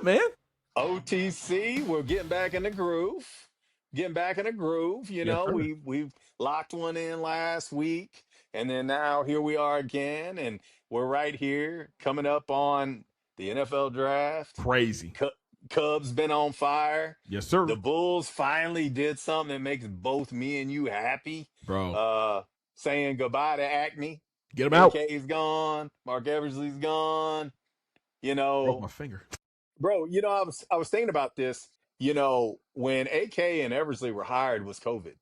man? OTC, we're getting back in the groove. Getting back in the groove. Yes, sir. We've locked one in last week, and then now here we are again, and we're right here coming up on the NFL draft. Crazy. Cu- Cubs been on fire. Yes, sir. The Bulls finally did something that makes both me and you happy. Bro, Uh, Saying goodbye to Acme. get him out. AK's gone. Mark Eversley's gone. You Broke know, my finger. Bro, I was thinking about this. When AK and Eversley were hired was COVID.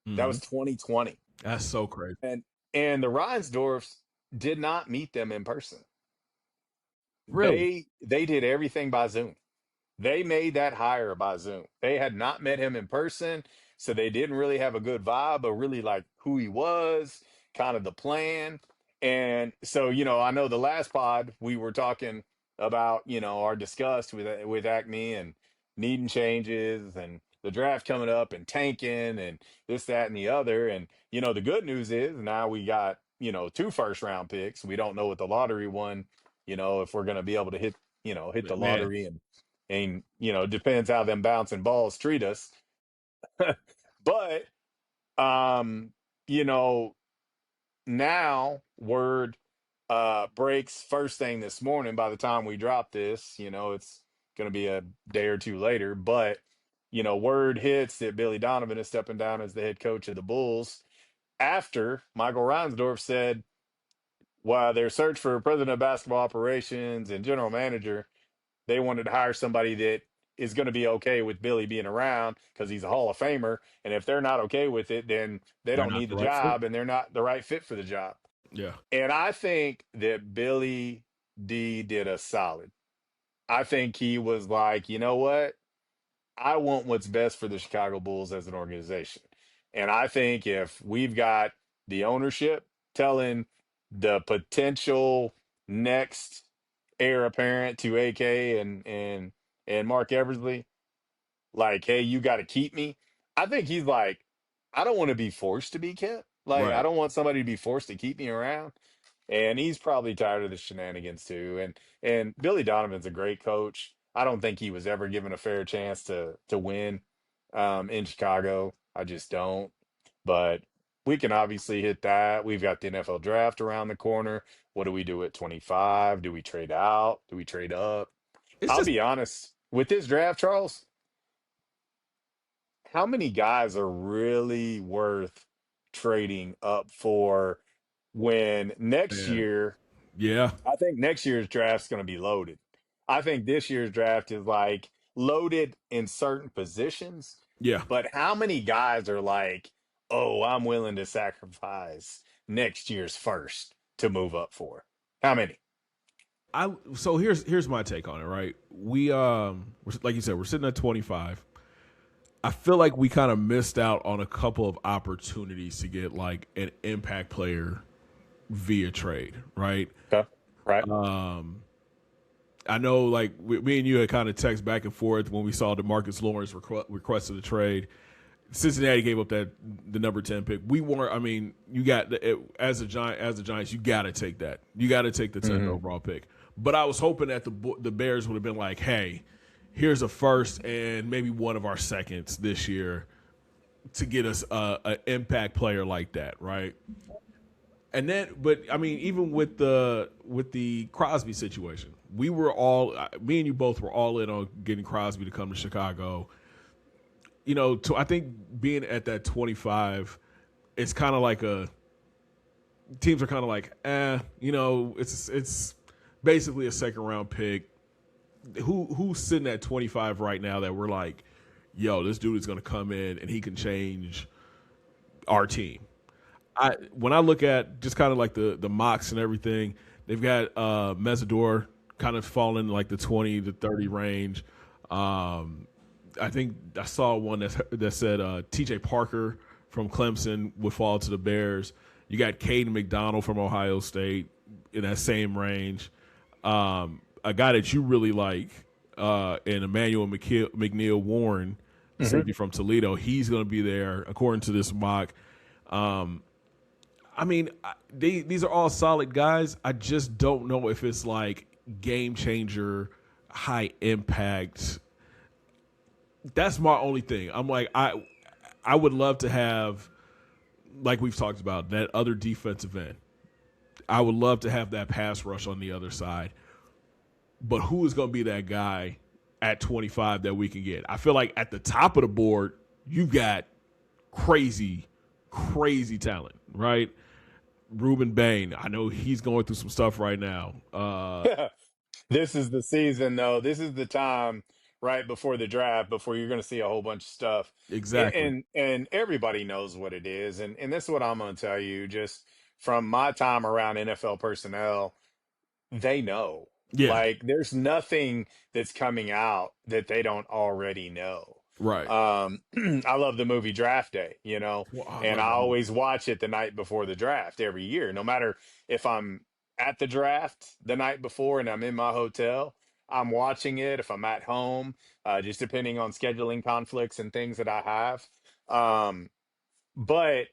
That Hmm. was 2020. That's so crazy. And the Reinsdorfs did not meet them in person. Really? They did everything by Zoom. They made that hire by Zoom. They had not met him in person, so they didn't really have a good vibe of really like who he was, kind of the plan. And so, I know the last pod we were talking about, our disgust with Acme and needing changes and the draft coming up and tanking and this, that, and the other. And the good news is now we got, two first round picks. We don't know what the lottery one, if we're gonna be able to hit the Man, lottery and depends how them bouncing balls treat us. But um you know now word breaks first thing this morning. By the time we drop this, it's going to be a day or two later, but word hits that Billy Donovan is stepping down as the head coach of the Bulls after Michael Reinsdorf said, while their search for president of basketball operations and general manager, they wanted to hire somebody that is going to be okay with Billy being around because he's a Hall of Famer. And if they're not okay with it, then they they're don't not need the the right fit. job and they're not the right fit for the job. Yeah. And I think that Billy D did a solid. I think he was like, you know what? I want what's best for the Chicago Bulls as an organization. And I think if we've got the ownership telling the potential next heir apparent to AK and Mark Eversley, like, hey, you got to keep me. I think he's like, I don't want to be forced to be kept. Like, I Right. don't want somebody to be forced to keep me around. And he's probably tired of the shenanigans too. And Billy Donovan's a great coach. I don't think he was ever given a fair chance to win in Chicago. I just don't. But we can obviously hit that. We've got the NFL draft around the corner. What do we do at 25? Do we trade out? Do we trade up? It's I'll just be honest with this draft, Charles. How many guys are really worth trading up for when next man. year? Yeah. I think next year's draft's going to be loaded. I think this year's draft is like loaded in certain positions, Yeah. but how many guys are like, oh, I'm willing to sacrifice next year's first to move up for? How many? So here's my take on it, right? Like you said, we're sitting at 25. I feel like we kind of missed out on a couple of opportunities to get like an impact player via trade, right? Okay. Right. I know, like me and you had kind of text back and forth when we saw DeMarcus Lawrence requested a trade. Cincinnati gave up the number 10 pick. We weren't. I mean, you got as the Giants, you got to take that. You got to take the 10th Hmm. overall pick. But I was hoping that the Bears would have been like, hey, here's a first and maybe one of our seconds this year to get us an impact player like that, right? And then, but I mean, even with the Crosby situation, we were all, me and you both were all in on getting Crosby to come to Chicago. I think being at that 25, it's kind of like teams are kind of like, it's basically a second round pick. Who's sitting at 25 right now that we're like, yo, this dude is going to come in and he can change our team. When I look at just kind of like the mocks and everything, they've got Mesidor kind of falling in like the 20 to 30 range. I think I saw one that said T.J. Parker from Clemson would fall to the Bears. You got Caden McDonald from Ohio State in that same range. A guy that you really like, and Emmanuel McNeil Warren, Hmm. safety from Toledo. He's going to be there according to this mock. I mean, these are all solid guys. I just don't know if it's like game changer high impact. That's my only thing. I'm like I would love to have, like we've talked about, that other defensive end. I would love to have that pass rush on the other side. But who is going to be that guy at 25 that we can get? I feel like at the top of the board, you've got crazy, crazy talent, right? Ruben Bain, I know he's going through some stuff right now. This is the season, though. This is the time right before the draft, before you're going to see a whole bunch of stuff, Exactly. and everybody knows what it is, and this is what I'm going to tell you, just from my time around NFL personnel. They know. Yeah. Like there's nothing that's coming out that they don't already know. Right. I love the movie Draft Day, Well, I and love I that movie. always watch it the night before the draft every year. No matter if I'm at the draft the night before and I'm in my hotel, I'm watching it. If I'm at home, just depending on scheduling conflicts and things that I have. Um, but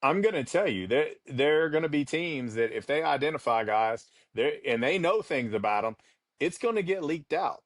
I'm going to tell you that there are going to be teams that if they identify guys there and they know things about them, it's going to get leaked out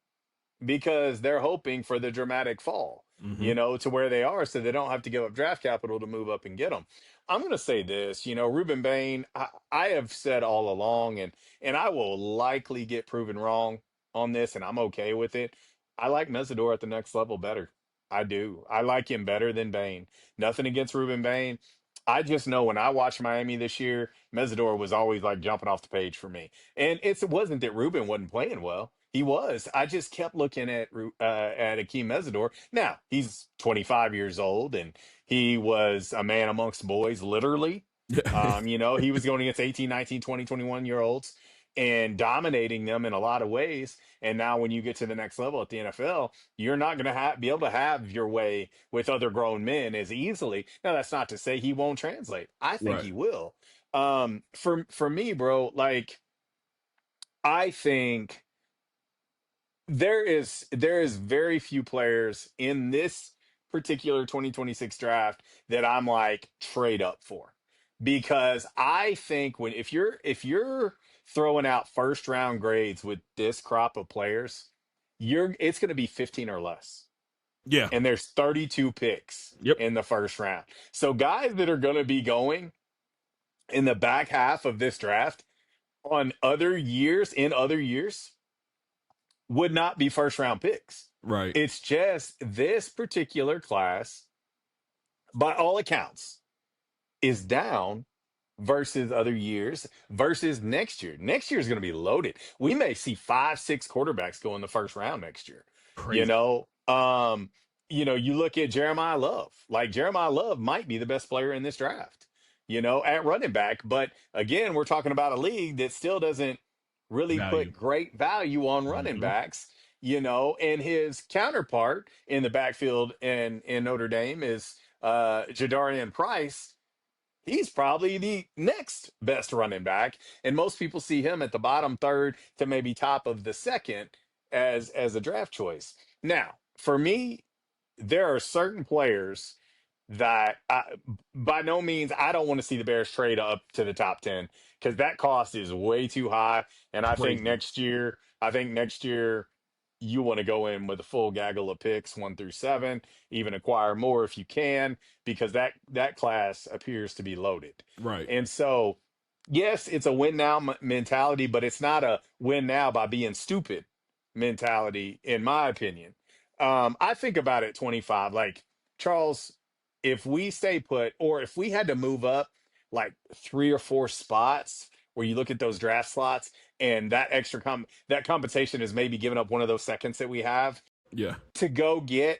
because they're hoping for the dramatic fall, Mm-hmm. to where they are so they don't have to give up draft capital to move up and get them. I'm going to say this, Ruben Bain, I have said all along, and I will likely get proven wrong on this, and I'm okay with it. I like Mesidor at the next level better. I do. I like him better than Bain. Nothing against Ruben Bain. I just know when I watched Miami this year, Mesidor was always like jumping off the page for me. And it wasn't that Ruben wasn't playing well. He was. I just kept looking at Akeem Mesidor. Now he's 25 years old, and he was a man amongst boys, literally. Yeah. He was going against 18, 19, 20, 21 year olds and dominating them in a lot of ways. And now when you get to the next level at the NFL, you're not going to be able to have your way with other grown men as easily. Now that's not to say he won't translate. I think Right. he will. For me, bro, like I think there is very few players in this particular 2026 draft that I'm like trade up for, because I think when if you're throwing out first round grades with this crop of players, it's going to be 15 or less, Yeah. and there's 32 picks Yep. in the first round. So guys that are going to be going in the back half of this draft in other years would not be first round picks. Right. It's just this particular class, by all accounts, is down versus other years versus next year. Next year is going to be loaded. We may see 5, 6 quarterbacks go in the first round next year. You Crazy. know, um, you look at Jeremiah Love. Like Jeremiah Love might be the best player in this draft, at running back. But again, we're talking about a league that still doesn't really Value. put great value on running Mm-hmm. backs. And his counterpart in the backfield in Notre Dame is Jadarian Price. He's probably the next best running back, and most people see him at the bottom third to maybe top of the second as a draft choice. Now, for me, there are certain players that by no means I don't want to see the Bears trade up to the top 10, because that cost is way too high. And Crazy. I think next year you want to go in with a full gaggle of picks 1 through 7, even acquire more if you can, because that class appears to be loaded. Right. And so, yes, it's a win now mentality, but it's not a win now by being stupid mentality, in my opinion. I think about it 25, like Charles, if we stay put, or if we had to move up like 3 or 4 spots, where you look at those draft slots and that that compensation is maybe giving up one of those seconds that we have Yeah. to go get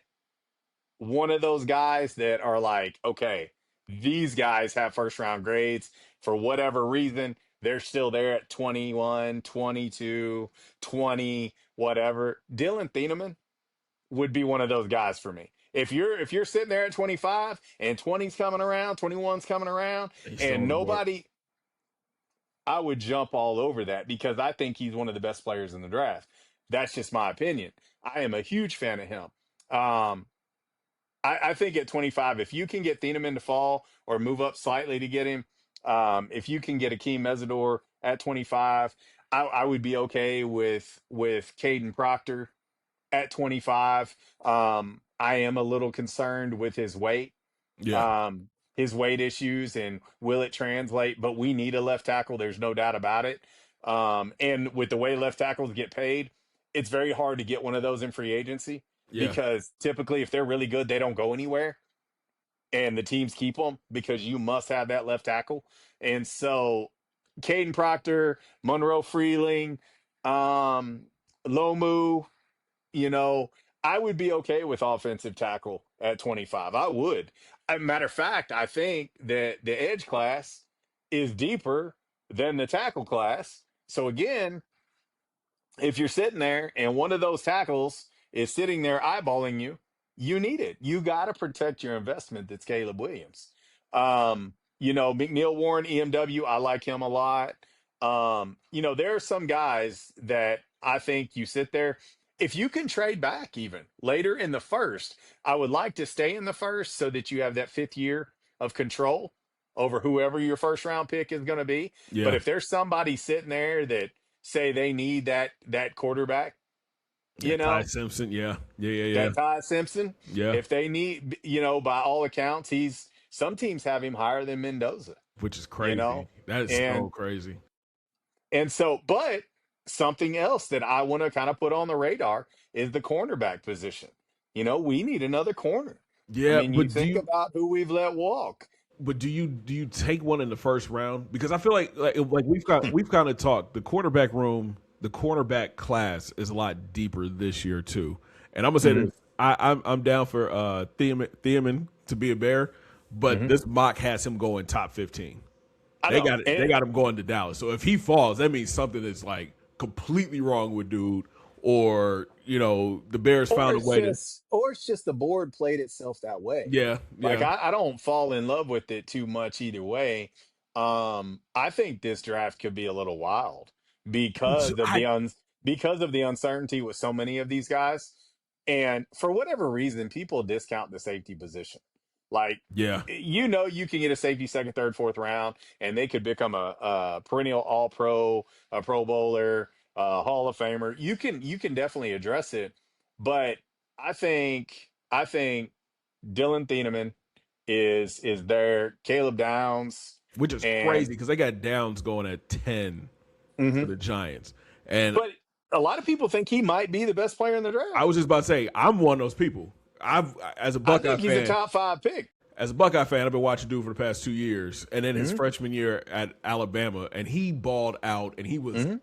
one of those guys that are like, okay, these guys have first round grades for whatever reason. They're still there at 21, 22, 20, whatever. Dylan Thieneman would be one of those guys for me. If you're sitting there at 25 and 20's coming around, 21's coming around, He's still and on the board. nobody, I would jump all over that because I think he's one of the best players in the draft. That's just my opinion. I am a huge fan of him. Um, I think at 25, if you can get Thieneman to fall or move up slightly to get him, if you can get Akeem Mesidor at 25, I would be okay with Caden Proctor at 25. I am a little concerned with Yeah, um, his weight issues, and will it translate? But we need a left tackle. There's no doubt about it. And with the way left tackles get paid, it's very hard to get one of those in free agency yeah. because typically, if they're really good, they don't go anywhere, and the teams keep them because you must have that left tackle. And so, Caden Proctor, Monroe Freeling, um, Lomu, you know, I would be okay with offensive tackle at 25. I would. As a matter of fact, I think that the edge class is deeper than the tackle class. So again, if you're sitting there and one of those tackles is sitting there eyeballing you, you need it. You got to protect your investment. That's Caleb Williams. McNeil Warren, EMW, I like him a lot. There are some guys that I think you sit there. If you can trade back even later in the first, I would like to stay in the first so that you have that 5th year of control over whoever your first round pick is going to be. But Yeah, if there's somebody sitting there that say they need that quarterback, yeah. you Ty know, Simpson. Yeah, yeah, yeah, yeah, that Ty Simpson, yeah. if they need, by all accounts, some teams have him higher than Mendoza, Which is you crazy. know, That is so and crazy. but something else that I want to kind of put on the radar is the cornerback position. We need another corner. I Yeah, mean, you think about who we've let walk. but do you take one in the first round? Because I feel like we've kind of talked. The quarterback room, the cornerback class is a lot deeper this year too. And I'm gonna say Hmm. this: I'm down for Thiemann to be a Bear, but Hmm. this mock has him going top 15. I They know, got it. They got him going to Dallas. So if he falls, that means something is like completely wrong with dude, or the Bears found a way to. or it's just the board played itself that way. Yeah, Like yeah. I don't fall in love with it too much either way. I think this draft could be a little wild So because of I the uncertainty with so many of these guys. And for whatever reason, people discount the safety position. Like, yeah. you can get a safety second, third, fourth round, and they could become a perennial All Pro, a Pro Bowler, a Hall of Famer. You can definitely address it, but I think Dylan Thieneman is there. Caleb Downs, Which is crazy and because they got Downs going at 10 for mhm. the Giants. And But a lot of people think he might be the best player in the I draft. was just about to say, I'm one of those people. I've as a I Buckeye think he's a fan, top 5 pick. I've been watching dude for the past 2 years, and then his Mhm. freshman year at Alabama, and he balled out, and he was Mhm.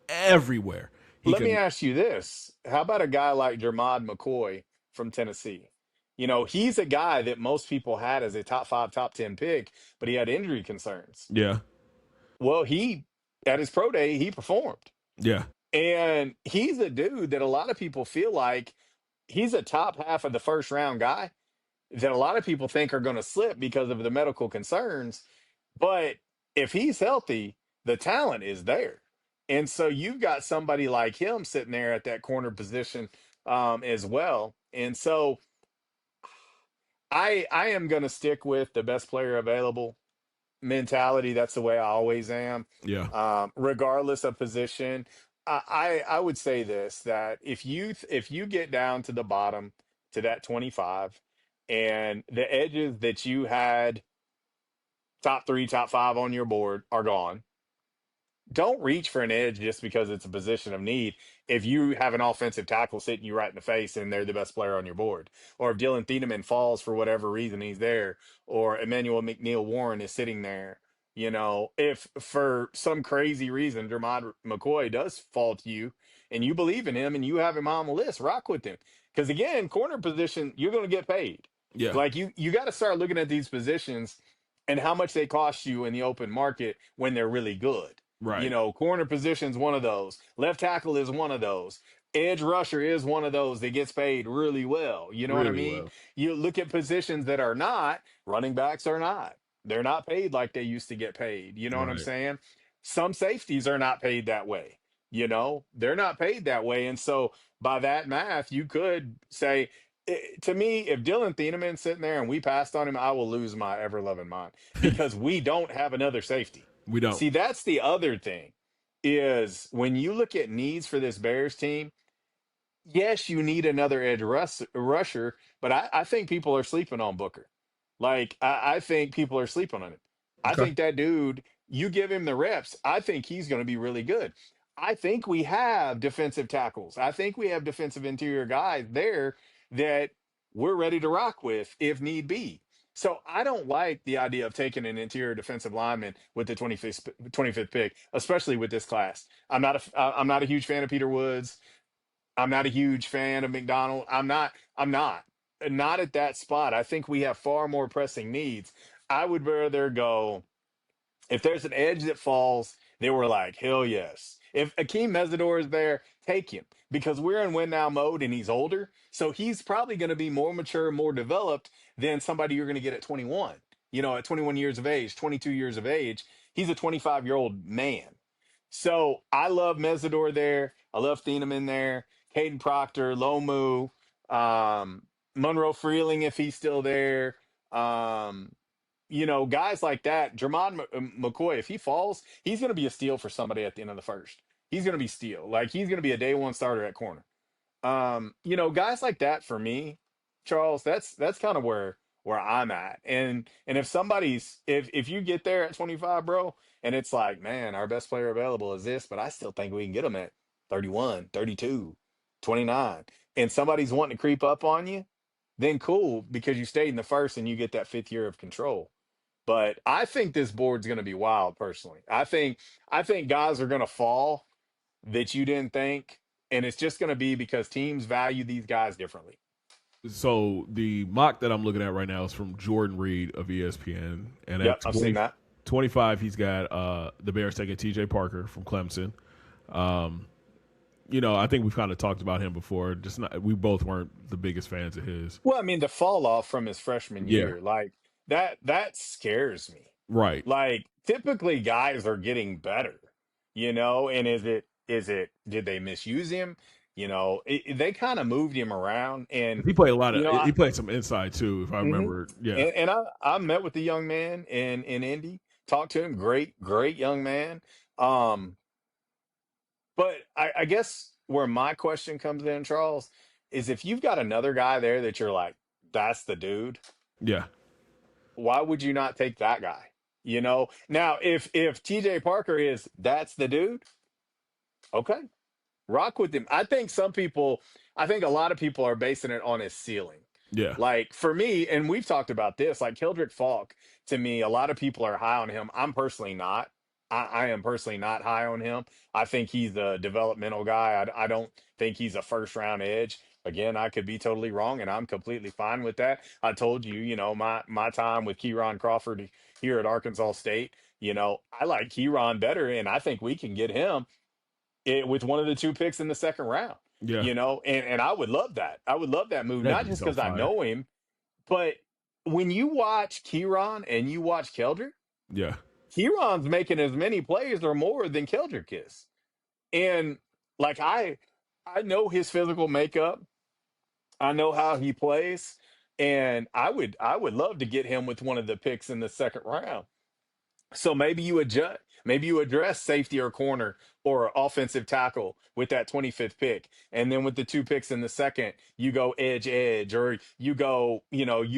everywhere. He Let me could, ask you this: how about a guy like Jermod McCoy from Tennessee? He's a guy that most people had as a top 5, top 10 pick, but he had injury concerns. yeah, Well, at his pro day, he performed. yeah, And he's a dude that a lot of people feel like he's a top half of the first round guy that a lot of people think are going to slip because of the medical concerns. But if he's healthy, the talent is there. And so you've got somebody like him sitting there at that corner position as well. And so I am going to stick with the best player available mentality. That's the way I always am, yeah. regardless of position. I would say this, that if you get down to the bottom to that 25, and the edges that you had top 3, top 5 on your board are gone, don't reach for an edge just because it's a position of need. If you have an offensive tackle sitting you right in the face and they're the best player on your board, or if Dylan Thieneman falls for whatever reason he's there, or Emmanuel McNeil Warren is sitting there, if for some crazy reason Dermot McCoy does fall to you and you believe in him and you have him on the list, rock with him. Because again, corner position, you're going to get paid. Yeah, Like you got to start looking at these positions and how much they cost you in the open market when they're really good. right. Corner position's one of those. Left tackle is one of those. Edge rusher is one of those that gets paid really well. You know what I Really mean? well. You look at positions that are not, running backs are not. They're not paid like they used to get paid. You know what I'm Right. saying? Some safeties are not paid that way. They're not paid that way. And so by that math, you could say, to me, if Dylan Thienemann's sitting there and we passed on him, I will lose my ever loving mind because we don't have another safety. We don't. See, that's the other thing is when you look at needs for this Bears team, yes, you need another rusher, but I think people are sleeping on Booker. Like, I think people are sleeping on him. I Okay. think that dude, you give him the reps, I think he's going to be really good. I think we have defensive tackles. I think we have defensive interior guys there that we're ready to rock with if need be. So I don't like the idea of taking an interior defensive lineman with the 25th pick, especially with this class. I'm not a huge fan of Peter Woods. I'm not a huge fan of McDonald. I'm not at that spot. I think we have far more pressing needs. I would rather go if there's an edge that falls, they were like, hell yes. If Akeem Mesidor is there, take him because we're in win now mode and he's older. So he's probably going to be more mature, more developed than somebody you're going to get at 21. At 21 years of age, 22 years of age, he's a 25-year-old man. So I love Mesidor there. I love Thieneman there. Caden Proctor, Lomu, um, Monroe Freeling if he's still there. Um, guys like that, Jermon McCoy, if he falls, he's going to be a steal for somebody at the end of the first. He's going to be steal. Like he's going to be a day one starter at corner. Guys like that for me, Charles, that's kind of where I'm at. And if you get there at 25, bro, and it's like, man, our best player available is this, but I still think we can get him at 31, 32, 29, and somebody's wanting to creep up on you, then cool, because you stayed in the first and you get that fifth year of control. But I think this board's going to be wild. Personally, I think guys are going to fall that you didn't think, and it's just going to be because teams value these guys differently. So the mock that I'm looking at right now is from Jordan Reed of ESPN, and Yep, at I've seen that. 25, he's got the Bears taking T.J. Parker from Clemson. Um, I think we've kind of talked about him before. Just not, we both weren't the biggest fans of his. Well, I mean, the fall off from his freshman Yeah, year, like that scares me. right. Like typically guys are getting better, and is it did they misuse him? They kind of moved him around and He played a lot of. I He played some inside too, if I hmm remember. Yeah, and I met with the young man in Indy, talked to him, great young man. Um but I guess where my question comes in, Charles, is if you've got another guy there that you're like, that's the dude, yeah, why would you not take that guy? Now if TJ Parker is that's the dude, okay, rock with him. I think a lot of people are basing it on his ceiling. yeah, Like for me, and we've talked about this, like Keldrick Falk, to me, a lot of people are high on him. I'm personally not. I am personally not high on him. I think he's a developmental guy. I don't think he's a first round edge. Again, I could be totally wrong, and I'm completely fine with that. I told you, my time with Keyron Crawford here at Arkansas State. I like Keyron better, and I think we can get him with one of the two picks in the second round. yeah. And I would love that. I would love that move, That'd not be just so because I fire. know him, but when you watch Kieran and you watch Keldrick, Yeah, Kieran's making as many plays or more than Keldrick is. And like I know his physical makeup. I know how he plays. And I would love to get him with one of the picks in the second round. So maybe you address safety or corner or offensive tackle with that 25th pick. And then with the two picks in the second, you go edge, or you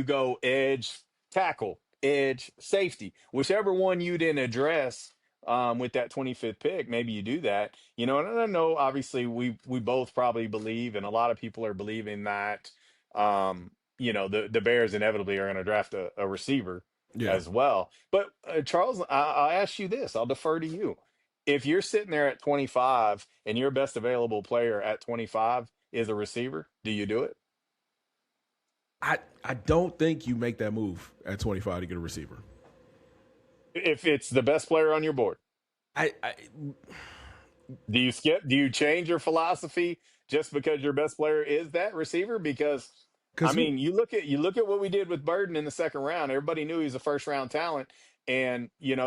go edge tackle, edge safety, whichever one you didn't address with that 25th pick, maybe you do that. And I know obviously we both probably believe, and a lot of people are believing that the Bears inevitably are going to draft a receiver yeah. as well. But Charles, I'll ask you this. I'll defer to you. If you're sitting there at 25 and your best available player at 25 is a receiver, do you do it? I don't think you make that move at 25 to get a receiver. If it's the best player on your board, I do you skip? Do you change your philosophy just because your best player is that receiver? Because I because mean, you look at what we did with Burden in the second round. Everybody knew he was a first round talent, and you're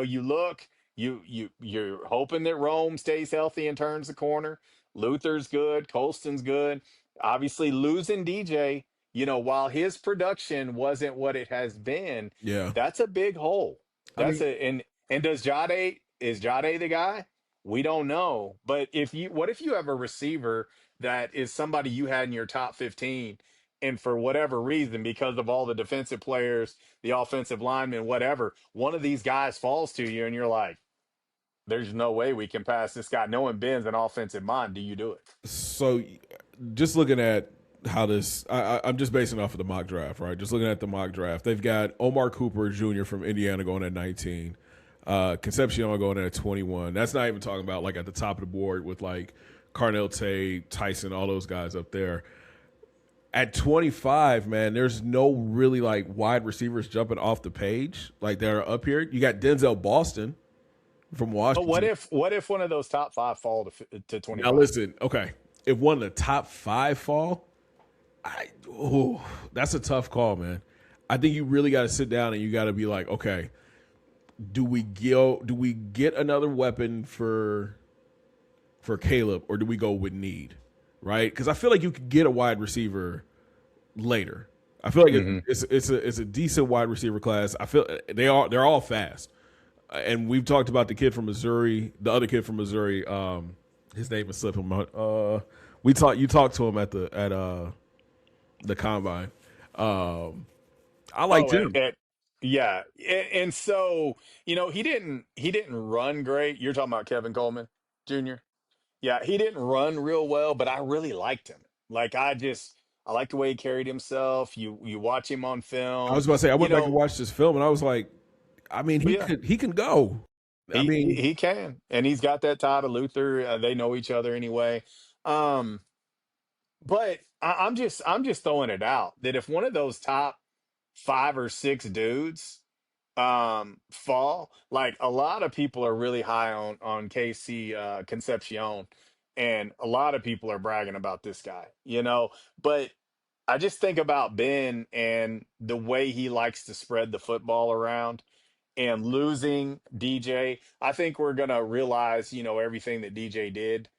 hoping that Rome stays healthy and turns the corner. Luther's good, Colston's good. Obviously, losing DJ, while his production wasn't what it has been, yeah. that's a big hole. I That's mean, a and does Jade is Jade the guy? We don't know. But what if you have a receiver that is somebody you had in your top 15, and for whatever reason, because of all the defensive players, the offensive linemen, whatever, one of these guys falls to you and you're like, there's no way we can pass this guy. Knowing Ben's an offensive mind, do you do it? So, just looking at how this, I'm just basing off of the mock draft, right? Just looking at the mock draft, they've got Omar Cooper Jr. from Indiana going at 19, Concepcion going at 21. That's not even talking about like at the top of the board with like Carnell Tate, Tyson, all those guys up there. At 25, man, there's no really like wide receivers jumping off the page like they're up here. You got Denzel Boston from But Washington. what if one of those top five fall to Now 25? listen, okay, if one of the top five fall, that's a tough call, man. I think you really got to sit down and you got to be like, okay, do we get another weapon for Caleb, or do we go with need, right? Because I feel like you could get a wide receiver later. I feel like Hmm. it's a decent wide receiver class. I feel they're all fast, and we've talked about the kid from Missouri, the other kid from Missouri. His name is slipping my. You talked to him at the combine. I liked Oh, him. yeah, and so he didn't run great. You're talking about Kevin Coleman Jr. Yeah, he didn't run real well, but I really liked him. Like I like the way he carried himself. You watch him on I film, was about to say I you went back and know. watched this film, and I was like, I mean, But yeah, he can go. I mean, he can, and he's got that tie to Luther. They know each other anyway. Um, but I'm just throwing it out that if one of those top five or six dudes fall, like a lot of people are really high on KC Concepcion, and a lot of people are bragging about this guy. But I just think about Ben and the way he likes to spread the football around, and losing DJ. I think we're gonna realize, everything that DJ did,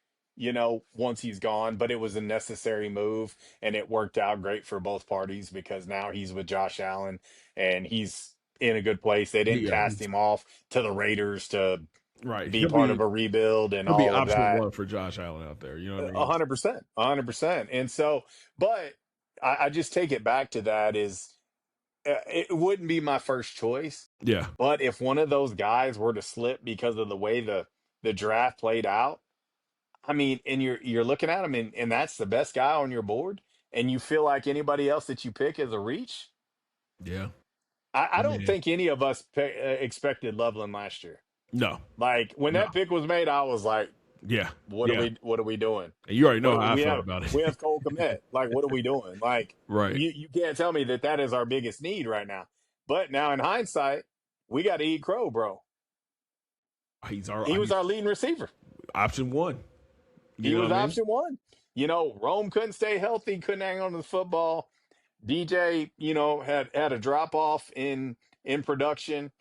once he's gone, but it was a necessary move and it worked out great for both parties because now he's with Josh Allen and he's in a good place. They didn't yeah, cast him off to the Raiders to right. be part of a rebuild and He'll be all of option that. one for Josh Allen out there. You know what I A mean? 100%, 100%. And so, but I just take it back to that is it wouldn't be my first choice. Yeah, But if one of those guys were to slip because of the way the draft played out, I mean, and you're looking at him and that's the best guy on your board, and you feel like anybody else that you pick is a reach. yeah. I I don't mean, think any of us expected Loveland last year. no, Like when no. that pick was made, I was like, Yeah, "What are yeah. we doing? And you already know What how I we felt have about it. we have Cole Kmet. Like, what are we doing? Like, Right. you can't tell me that is our biggest need right now. But now in hindsight, we got to eat crow, bro. He was He's our leading receiver. option one. You He know what was I mean? option one. Rome couldn't stay healthy, couldn't hang on to the football. DJ, had a drop off in production.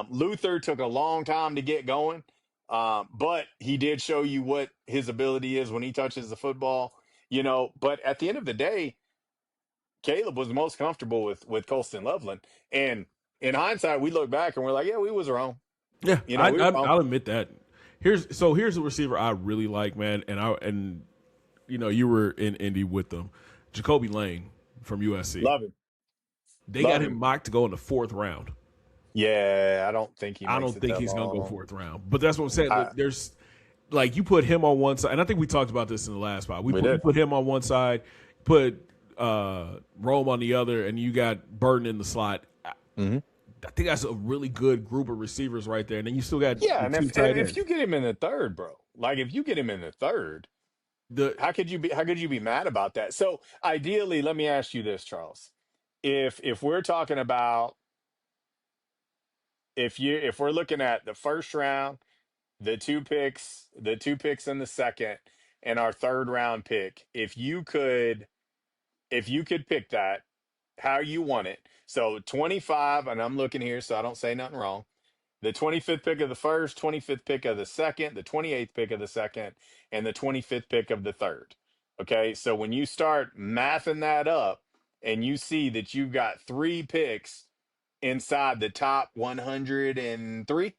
Luther took a long time to get going, but he did show you what his ability is when he touches the football. But at the end of the day, Caleb was most comfortable with Colston Loveland, and in hindsight, we look back and we're like, yeah, we was wrong. Yeah, We were wrong. I'll admit that. Here's a receiver I really like, man, and you were in Indy with them, Jacoby Lane from USC. Love him, They got love him him. mocked to go in the fourth round. Yeah, I don't think he I makes don't it think that he's gonna go long. fourth round, but that's what I'm saying. I, There's like you put him on one side, and I think we talked about this in the last spot. we You did. put him on one side, put Rome on the other, and you got Burton in the slot. Hmm. I think that's a really good group of receivers right there. And then you still got Yeah, the and two tight if ends. you get him in the third, bro, like if you get him in the third, The how could you be mad about that? So ideally, let me ask you this, Charles. If we're talking about if we're looking at the first round, the two picks in the second, and our third round pick, if you could pick that how you want it. So 25, and I'm looking here so I don't say nothing wrong. The 25th pick of the first, 25th pick of the second, the 28th pick of the second, and the 25th pick of the third. Okay, so when you start mathing that up and you see that you've got three picks inside the top 103,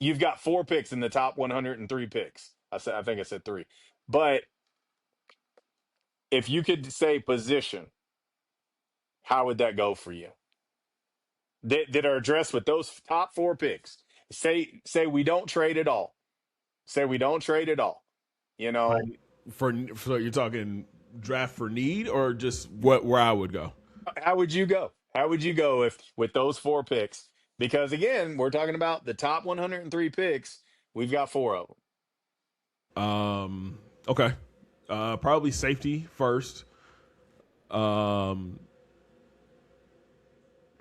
You've got four picks in the top 103 picks. I think I said three. But if you could say position, how would that go for you? That are addressed with those top four picks. Say we don't trade at all. Say we don't trade at all. You know, Like for you're talking draft for need or just what where I would go. how would you go? How would you go if with those four picks? Because again, we're talking about the top 103 picks. We've got four of them. Okay. Probably safety first. Um,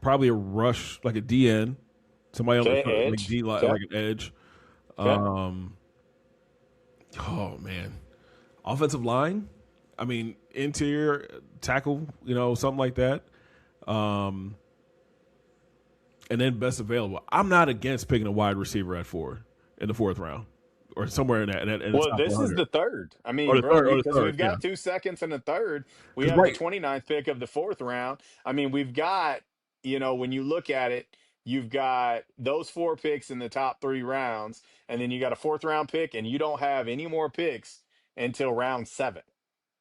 Probably a rush like a DN, somebody on Okay, the like edge. D line, Okay, like an edge. okay. Um, oh man, offensive line. I mean, interior tackle, something like that. Um, and then best available. I'm not against picking a wide receiver at 4 in the 4th round or somewhere in the Well, top this is 100 the third. I or mean, the bro, third or the because third. we've Yeah, got 2 seconds and a third. We because have the right. 29th pick of the fourth round. I mean, we've got, when you look at it, you've got those four picks in the top 3 rounds, and then you got a fourth round pick, and you don't have any more picks until round 7.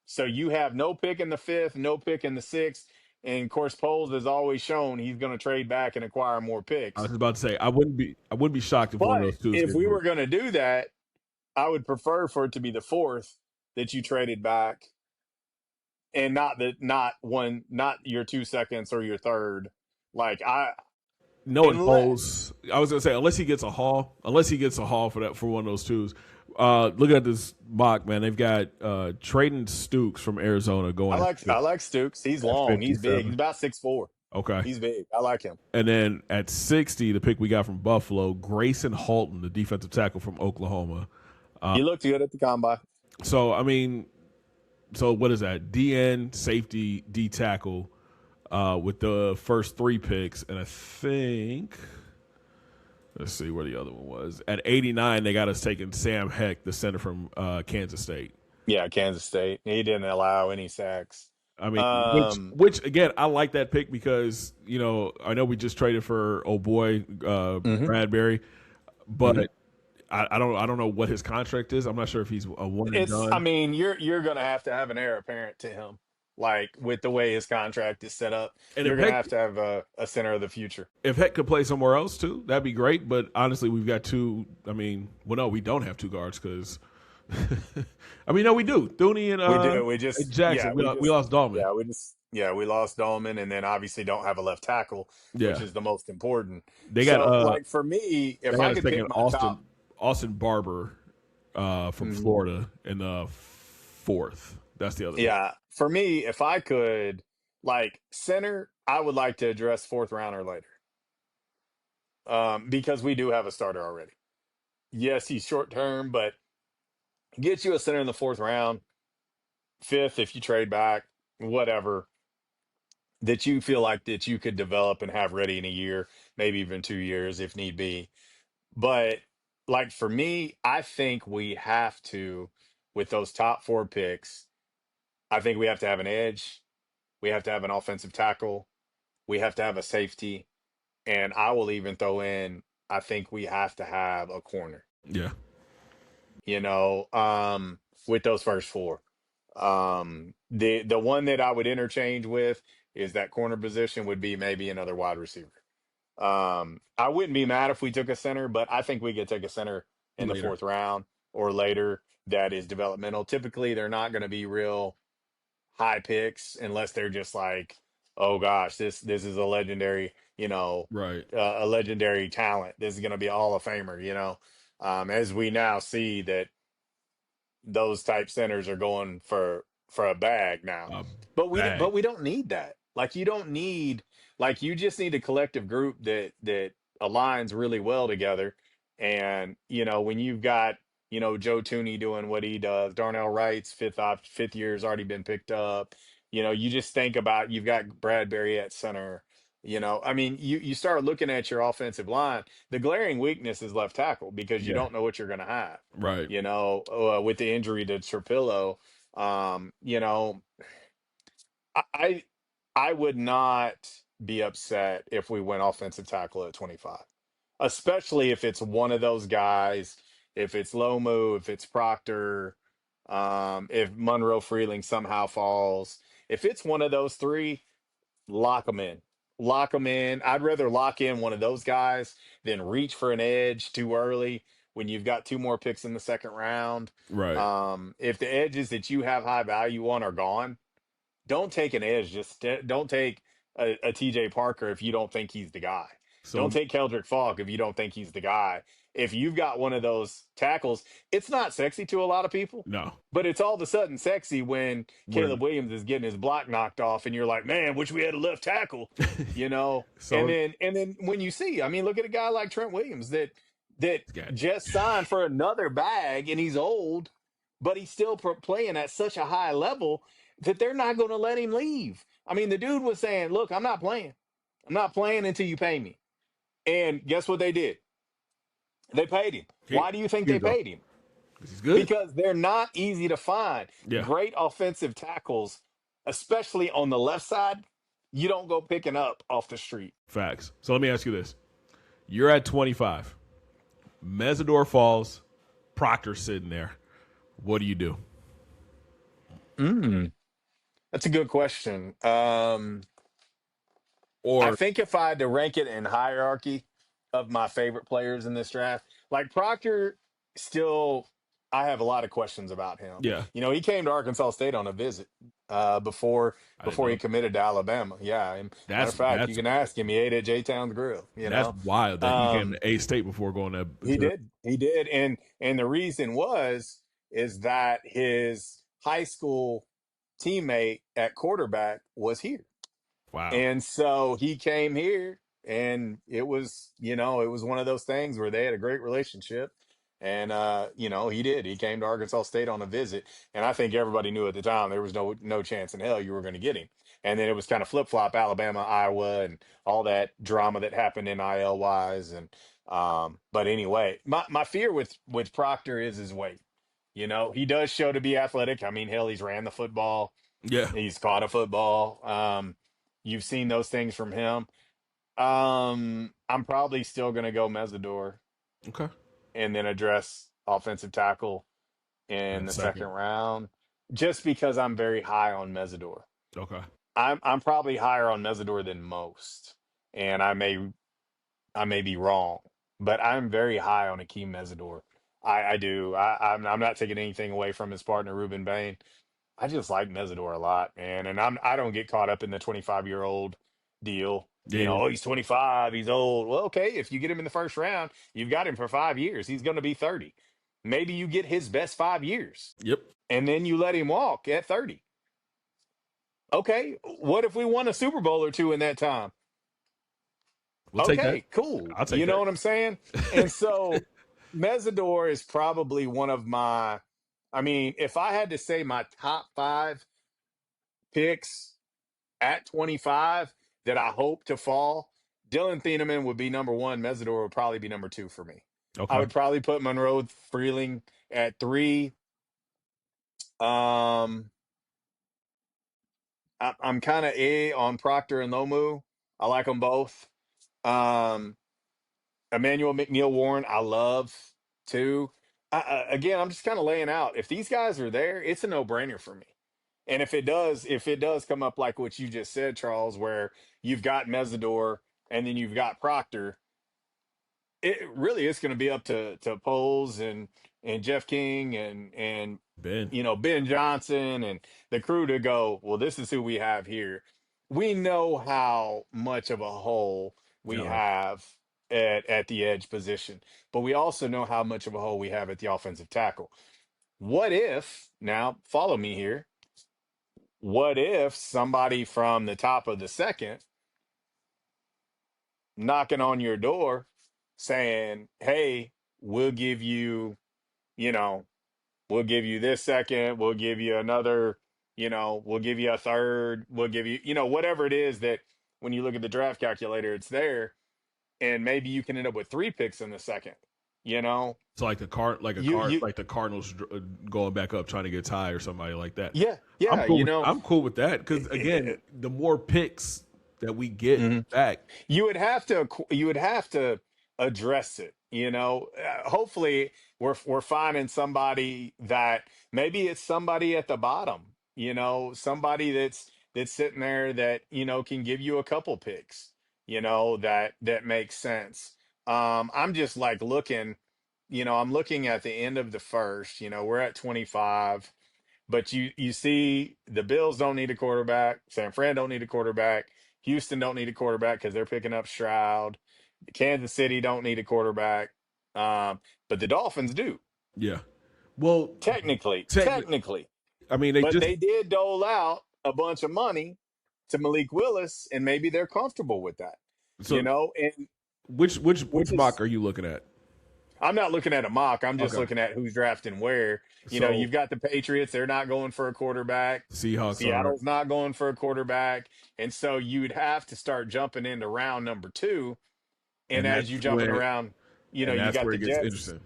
So you have no pick in the fifth, no pick in the sixth. And of course, Poles has always shown he's going to trade back and acquire more I was picks. just about to say I wouldn't be shocked if one of But those two is if getting we moved. were going to do that, I would prefer for it to be the fourth that you traded back, and not your 2 seconds or your third. Like I Knowing unless Foles, I was gonna say unless he gets a haul for that for one of those twos. Looking at this mock, man, they've got Traden Stukes from Arizona I going like I like Stooks. He's at long. He's big. He's 57. about 6'4". Okay, He's big. I like him. and then at 60, the pick we got from Buffalo, Grayson Halton, the defensive tackle from Oklahoma. He looked good at the combine. So I mean, so what is that? DN, safety, D tackle, with the first 3 picks, and I think. Let's see where the other one was. At 89, they got us taking Sam Heck, the center from Kansas State. Yeah, Kansas State. He didn't allow any sacks. I mean, which Um, which again, I like that pick because I know we just traded for boy mhm, Bradbury, mhm. but I don't know what his contract is. I'm not sure if he's a one and I done. mean, you're gonna have to have an heir apparent to him. Like with the way his contract is set up, And you're gonna have to have a center of the future. if Heck could play somewhere else too, that'd be great. But honestly, we've got two. I mean, well, no, we don't have two guards because. I mean, no, we do. Thuney and We do. We just, Jackson. yeah, We lost Dolman. yeah, we lost Dolman, and then obviously don't have a left tackle, which Yeah, is the most important. they got So, like for me, they if got I us could taking pick my top, Austin Barber from Mhm. Florida in the 4th. That's the other one. Yeah, for me, if I could, like center, I would like to address fourth round or later, because we do have a starter already. Yes, he's short term, but get you a center in the fourth round, fifth if you trade back, whatever that you feel like that you could develop and have ready in a year, maybe even 2 years if need be. But like for me, I think we have to, with those top four picks, I think we have to have an edge, we have to have an offensive tackle, we have to have a safety, and I will even throw in, I think we have to have a corner. Yeah, you know, um, with those first four. The one that I would interchange with is that corner position would be maybe another wide receiver. I wouldn't be mad if we took a center, but I think we could take a center in the later. fourth round or later that is developmental. Typically, they're not going to be real high picks unless they're just like, oh gosh, this is a legendary, Right. a legendary talent. This is going to be a Hall of Famer. As we now see that those type centers are going for a bag now. A But bag. we don't need that. Like you don't need like you just need a collective group that aligns really well together. And when you've got Joe Tooney doing what he does, Darnell Wright's fifth year has already been picked up. You just think about you've got Bradbury at center. I mean, you start looking at your offensive line. The glaring weakness is left tackle because you Yeah. don't know what you're going to have Right. with the injury to Trapillo. Um, you know, I I I would not be upset if we went offensive tackle at 25. especially if it's one of those guys, if it's Lomu, if it's Proctor, if Monroe Freeling somehow falls. If it's one of those three, lock them in. Lock them in. I'd rather lock in one of those guys than reach for an edge too early when you've got two more picks in the second round. Right. If the edges that you have high value on are gone, don't take an edge. Just don't take a TJ Parker if you don't think he's the guy. Don't So take Keldrick Falk if you don't think he's the guy. If you've got one of those tackles, it's not sexy to a lot of people, no. but it's all of a sudden sexy when When Caleb Williams is getting his block knocked off, and you're like, man, wish we had a left tackle, you know. And so then when you see, I mean, look at a guy like Trent Williams that got just signed for another bag, and he's old, but he's still playing at such a high level that they're not going to let him leave. I mean, the dude was saying, look, I'm not playing. I'm not playing until you pay me. And guess what they did? They paid him. he, Why do you think here they you go. paid him? He's good. Because they're not easy to find. Yeah. Great offensive tackles, especially on the left side, you don't go picking up off the street. Facts. So let me ask you this: you're at 25. Mesidor falls. Proctor's sitting there. What do you do? Mm, that's a good question. I Or think if I had to rank it in hierarchy of my favorite players in this draft, like Proctor, still, I have a lot of questions about him. yeah, You know, he came to Arkansas State on a visit before I didn't before he know. committed to Alabama. Yeah, and matter That's of fact, you that's can ask him. He ate at J Town's Grill. that's wild that he came Um, to A State before going he to did, and the reason is that his high school teammate at quarterback was here. wow. And so he came here, and it was, it was one of those things where they had a great relationship. And he did. He came to Arkansas State on a visit, and I think everybody knew at the time there was no chance in hell you were going to get him. And then it was kind of flip flop Alabama, Iowa, and all that drama that happened in IL wise. And but anyway, my fear with Proctor is his weight. He does show to be athletic. I mean, hell, he's ran the football. Yeah. He's caught a football. You've seen those things from him. I'm probably still going to go Mesidor Okay. and then address offensive tackle in And the second second. round, just because I'm very high on Mesidor. Okay. I'm probably higher on Mesidor than most, and I may be wrong, but I'm very high on Akeem Mesidor. I do. I'm not taking anything away from his partner Ruben Bain. I just like Mesidor a lot, man. And I don't get caught up in the 25-year-old deal. Yeah. Oh, he's 25, he's old. Well, okay, if you get him in the first round, you've got him for 5 years. He's going to be 30. Maybe you get his best 5 years, Yep. and then you let him walk at 30. Okay, what if we won a Super Bowl or two in that time? We'll take that. Okay, cool. I'll take You know that. what I'm saying? And so Mesidor is probably one of my, I mean, if I had to say my top five picks at 25 that I hope to fall, Dylan Thieneman would be number one. Mesidor would probably be number two for me. I Okay. would probably put Monroe Freeling at three. Um, I'm kind of A on Proctor and Lomu. I like them both. Um, Emmanuel McNeil Warren, I love too. Again, I'm just kind of laying out. If these guys are there, it's a no brainer for me. And if it does come up like what you just said, Charles, where you've got Mesidor and then you've got Proctor, it really is going to be up to Poles and Jeff King and Ben. Ben Johnson and the crew to go, well, this is who we have here. We know how much of a hole we Yeah. have at the edge position, but we also know how much of a hole we have at the offensive tackle. What if, now follow me here, what if somebody from the top of the second knocking on your door saying, hey, we'll give you, you know, we'll give you this second, we'll give you another, we'll give you a third, we'll give you, whatever it is that when you look at the draft calculator, it's there. And maybe you can end up with three picks in the second, you know? It's like You, like the Cardinals going back up trying to get Ty or somebody like that. yeah, I'm yeah, cool with I'm cool with that because again, the more picks that we get mhm. back, You would have to address it. Hopefully we're finding somebody that maybe it's somebody at the bottom. Somebody that's sitting there that can give you a couple picks. That makes sense. I'm just like looking. I'm looking at the end of the first. We're at 25. But you see, the Bills don't need a quarterback. San Fran don't need a quarterback. Houston don't need a quarterback because they're picking up Stroud. Kansas City don't need a quarterback. Um, but the Dolphins do, Yeah. Well, technically, technically. I mean, they But just they did dole out a bunch of money to Malik Willis, and maybe they're comfortable with that. so And which which mock is are you looking at? I'm not looking at a mock. I'm just Okay. looking at who's drafting where. So You've got the Patriots. They're not going for a quarterback. Seahawks are, Seattle's not going for a quarterback. And so you'd have to start jumping into round number two. And and as you jumping around, you that's got where the it gets Jets. interesting.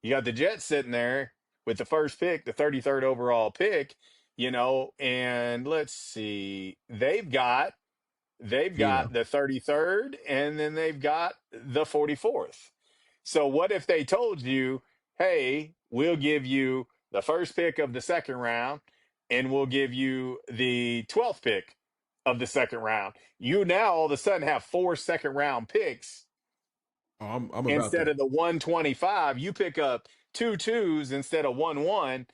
You got the Jets sitting there with the first pick, the 33rd overall pick, and let's see. They've got Gino. the 33rd, and then they've got the 44th. So what if they told you, hey, we'll give you the first pick of the second round, and we'll give you the 12th pick of the second round? You now all of a sudden have 4 second round picks Oh, I'm about instead that. of the 125. You pick up two twos instead of 1-1.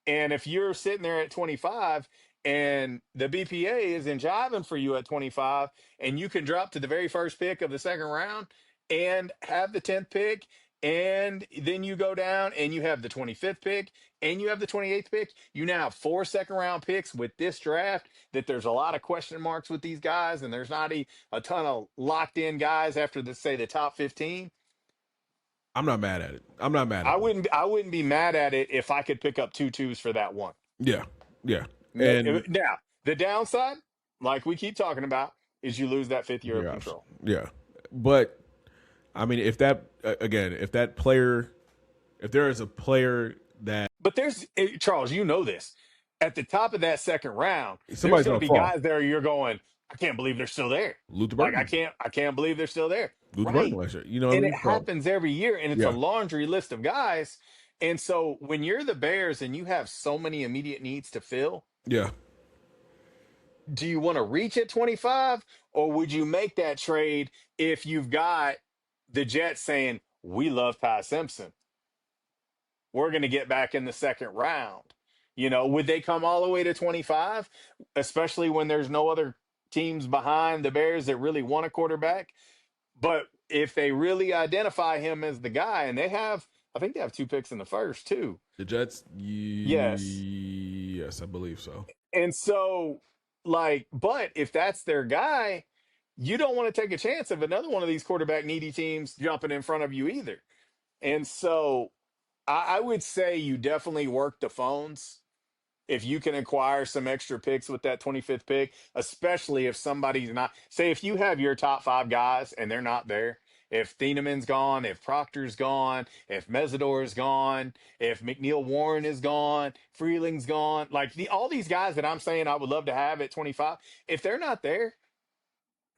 And if you're sitting there at 25 and the BPA isn't jiving for you at 25, and you can drop to the very first pick of the second round and have the 10th pick, and then you go down and you have the 25th pick and you have the 28th pick, you now have 4 second round picks with this draft. That there's a lot of question marks with these guys, and there's not a ton of locked in guys after say the top 15. I'm not mad at it. I'm not mad at it. I wouldn't be mad at it if I could pick up two twos for that one. Yeah. Yeah. And Now, the downside, like we keep talking about, is you lose that fifth year of yeah, control. yeah. But I mean, if that again, if there is a player that But Charles, this. At the top of that second round, there's somebody's going to gonna be fall. guys there you're going, I can't believe they're still there. Luther Like Burton. I can't believe they're still there. Luther Burton Right. last year. You know what I And it mean? So happens every year, and it's a yeah. laundry list of guys. And so when you're the Bears and you have so many immediate needs to fill, Yeah. do you want to reach at 25, or would you make that trade if you've got the Jets saying, we love Ty Simpson, we're going to get back in the second round? Would they come all the way to 25, especially when there's no other teams behind the Bears that really want a quarterback? But if they really identify him as the guy, and I think they have 2 picks in the first too. The Jets, Yes. yes, I believe so. And so, but if that's their guy, you don't want to take a chance of another one of these quarterback needy teams jumping in front of you either. And so I would say you definitely work the phones if you can acquire some extra picks with that 25th pick, especially if somebody's not, say, if you have your top 5 guys and they're not there. If Thienemann's gone, if Proctor's gone, if Mesidor's gone, if McNeil Warren is gone, Freeling's gone, like all these guys that I'm saying I would love to have at 25, if they're not there,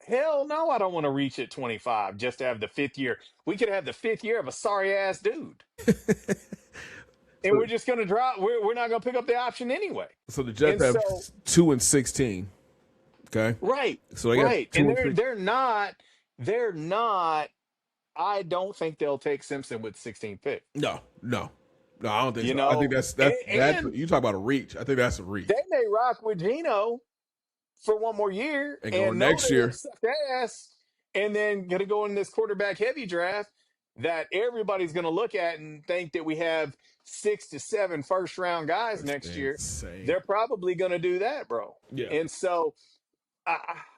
hell no, I don't want to reach at 25 just to have the fifth year. We could have the fifth year of a sorry ass dude. And So we're just going to drop. We're not going to pick up the option anyway. so the Jets And have so, 2-16. Okay. right, So they got right. two And and they're six. they're not. I don't think they'll take Simpson with 16th pick. No, I don't think You so. I think know, that's and you talk about a reach. I think that's a they reach. may rock with Gino for one more year And going and know next they're going year, to suck ass, and then going to go in this quarterback heavy draft that everybody's going to look at and think that we have 6 to 7 first round guys that's next year. insane. They're probably going to do that, bro. Yeah. And so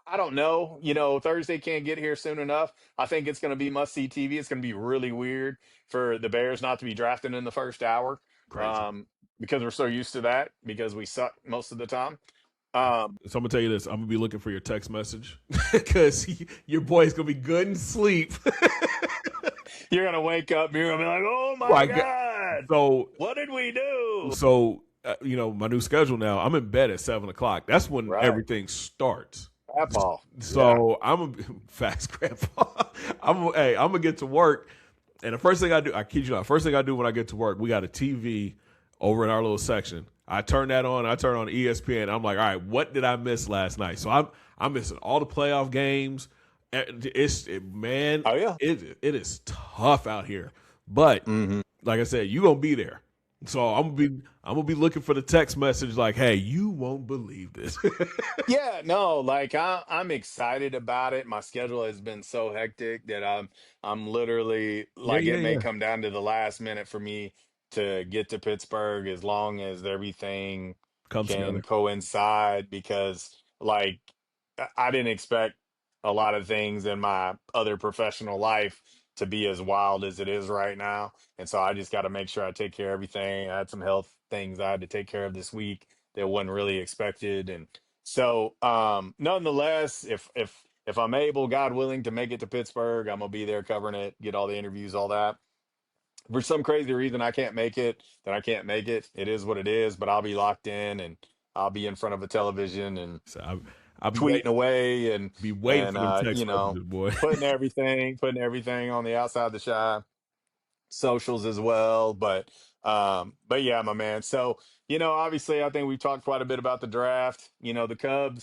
I don't know. Thursday can't get here soon enough. I think it's going to be must see TV. It's going to be really weird for the Bears not to be drafting in the first hour, Crazy. because we're so used to that because we suck most of the time. Um, So I'm gonna tell you this. I'm gonna be looking for your text message because your boy's gonna be good in sleep. you're going to wake up, you're going to be like, oh my My God. God, So what did we do? my new schedule now. I'm in bed at 7:00. That's when Right. everything starts. Grandpa. Yeah. So I'm a facts, grandpa. I'm gonna get to work, and the first thing I do, I kid you not, first thing I do when I get to work, we got a TV over in our little section. I turn that on. I turn on ESPN. I'm like, all right, what did I miss last night? So I'm missing all the playoff games. Man, Oh yeah. it is tough out here. But Hmm. like I said, you gonna be there. So I'm gonna be looking for the text message like, hey, you won't believe this. Yeah, no, like I'm excited about it. My schedule has been so hectic that I'm literally Yeah, like yeah, it may yeah. come down to the last minute for me to get to Pittsburgh as long as everything Comes can together. coincide because like I didn't expect a lot of things in my other professional life to be as wild as it is right now. And so I just got to make sure I take care of everything. I had some health things I had to take care of this week that wasn't really expected. And so, nonetheless, if I'm able, God willing, to make it to Pittsburgh, I'm gonna be there covering it, get all the interviews, all that. For some crazy reason, I can't make it. Then I can't make it. It is what it is. But I'll be locked in, and I'll be in front of a television and So I'll be tweeting waiting, away, be waiting and for them you text know, messages, boy. putting everything on the outside the shy socials as well. But yeah, my man. So, obviously I think we talked quite a bit about the draft. The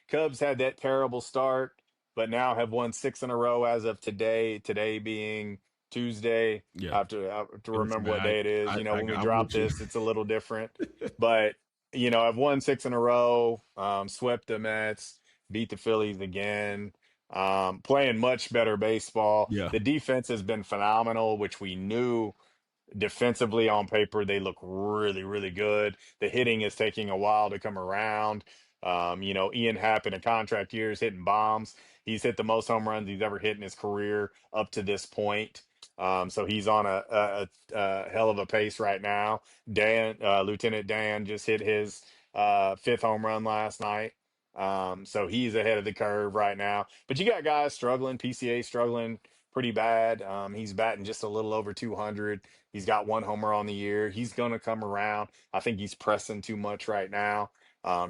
Cubs had that terrible start, but now have won six in a row as of today. Today being Tuesday. Yeah, I have to it was remember what bad. day it is. When we I'm drop with you. this, it's a little different. But, I've won six in a row, swept the Mets, beat the Phillies again. Playing much better baseball. Yeah, The defense has been phenomenal, which we knew. Defensively on paper, they look really, really good. The hitting is taking a while to come around. Ian Happ in a contract year is hitting bombs. He's hit the most home runs he's ever hit in his career up to this point. So he's on a hell of a pace right now. Lieutenant Dan just hit his fifth home run last night. So he's ahead of the curve right now. But you got guys struggling, PCA struggling pretty bad. He's batting just a little over 200. He's got one homer on the year. He's going to come around. I think he's pressing too much right now.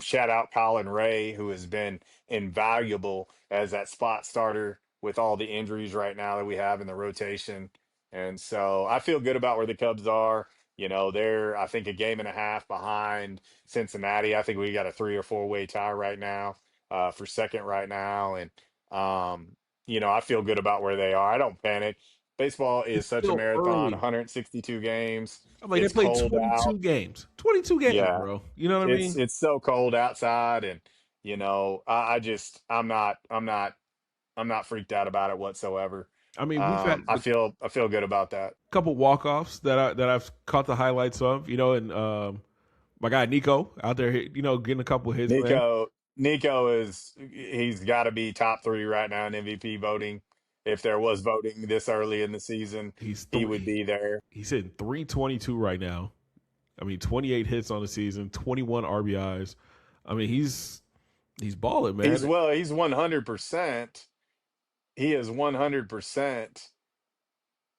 Shout out Colin Ray, who has been invaluable as that spot starter with all the injuries right now that we have in the rotation. And so I feel good about where the Cubs are. They're, I think, a game and a half behind Cincinnati. I think we got a 3 or 4 way tie right now, for second right now. And, I feel good about where they are. I don't panic. Baseball is it's such a still marathon, early. 162 games. I'm like, they It's played cold out. 22 games. 22 games, Yeah. bro. You know what I It's mean? it's so cold outside, and I just I'm not freaked out about it whatsoever. I mean, we've had I a feel good about that. couple walk offs that I've caught the highlights of. And my guy Nico out there, getting a couple hits, man. Nico he's got to be top three right now in MVP voting. If there was voting this early in the season, He's he would three. be there. He's hitting 322 right now. I mean, 28 hits on the season, 21 RBIs. I mean, he's balling, man. He's 100%. He is 100%,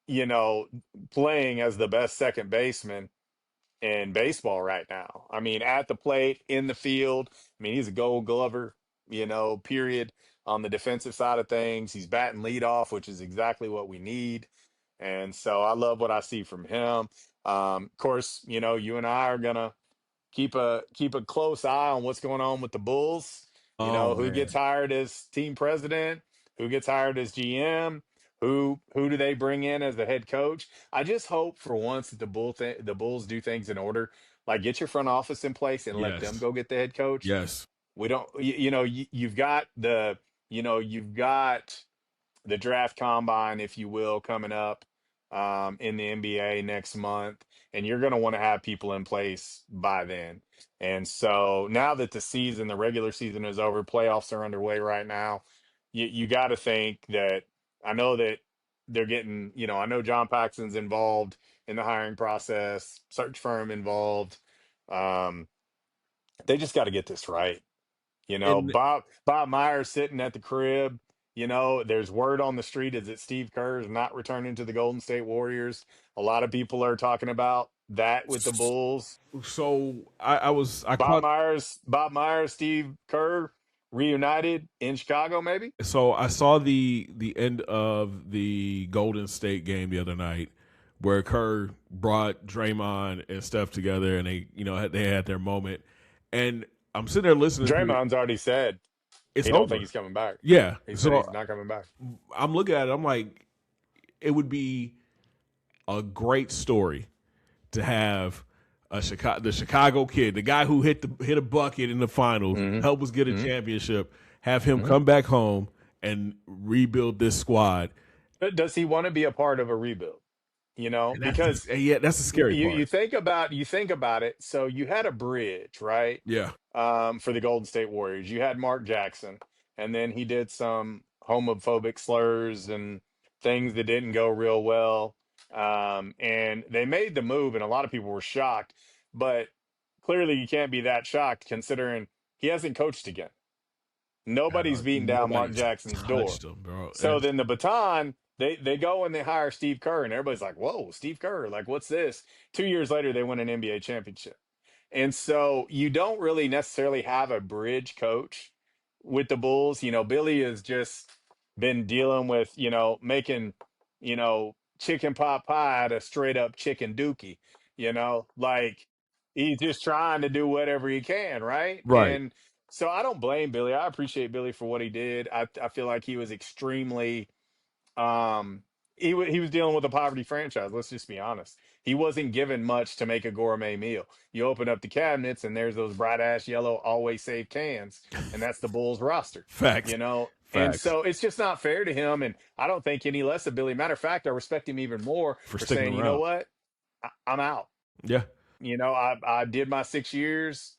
you know, playing as the best second baseman in baseball right now. I mean, at the plate, in the field. I mean, he's a gold glover, period. On the defensive side of things, he's batting leadoff, which is exactly what we need. And so I love what I see from him. Of course, you and I are gonna keep a close eye on what's going on with the Bulls. Oh Who gets man, hired as team president, who gets hired as GM, who do they bring in as the head coach? I just hope for once that the Bulls do things in order. Like get your front office in place and let them yes, go get the head coach. yes, We don't you've got the draft combine, if you will, coming up in the NBA next month, and you're going to want to have people in place by then. And so now that the regular season is over, playoffs are underway right now. You got to think that I know that they're getting, I know John Paxson's involved in the hiring process, search firm involved. Um, they just got to get this right. and Bob Myers sitting at the crib. There's word on the street is that Steve Kerr is not returning to the Golden State Warriors. A lot of people are talking about that with the Bulls. so I Bob caught Myers, Bob Myers, Steve Kerr. reunited in Chicago, maybe. So I saw the end of the Golden State game the other night, where Kerr brought Draymond and Steph together, and they had their moment, and I'm sitting there listening to it. Draymond's already said It's he don't think over. he's coming back. Yeah. He said So he's not coming back. I'm looking at it. I'm like, it would be a great story to have the Chicago kid, the guy who hit a bucket in the finals, Hmm. help us get a Hmm. championship, have him Hmm. come back home and rebuild this squad. But does he want to be a part of a rebuild? And Because that's the scary you part. think about it. So you had a bridge, right? Yeah. For the Golden State Warriors, you had Mark Jackson, and then he did some homophobic slurs and things that didn't go real well. And they made the move, and a lot of people were shocked. But clearly, you can't be that shocked considering he hasn't coached again. Nobody's beating down Mark Nobody Jackson's door. touched him, bro. So then the baton, they go and they hire Steve Kerr, and everybody's like, "Whoa, Steve Kerr! Like, what's this?" 2 years later, they win an NBA championship. And so you don't really necessarily have a bridge coach with the Bulls. Billy has just been dealing with, making, chicken pot pie out of straight up chicken dookie, like he's just trying to do whatever he can, right? Right. And so I don't blame Billy. I appreciate Billy for what he did. I feel like he was extremely um, he was dealing with a poverty franchise. Let's just be honest. He wasn't given much to make a gourmet meal. You open up the cabinets and there's those bright ass yellow always save cans, and that's the Bulls roster. Facts. You know, and Facts. so it's just not fair to him. And I don't think any less of Billy. Matter of fact, I respect him even more For for sticking saying, you know around. what, I'm out. Yeah. I did my 6 years.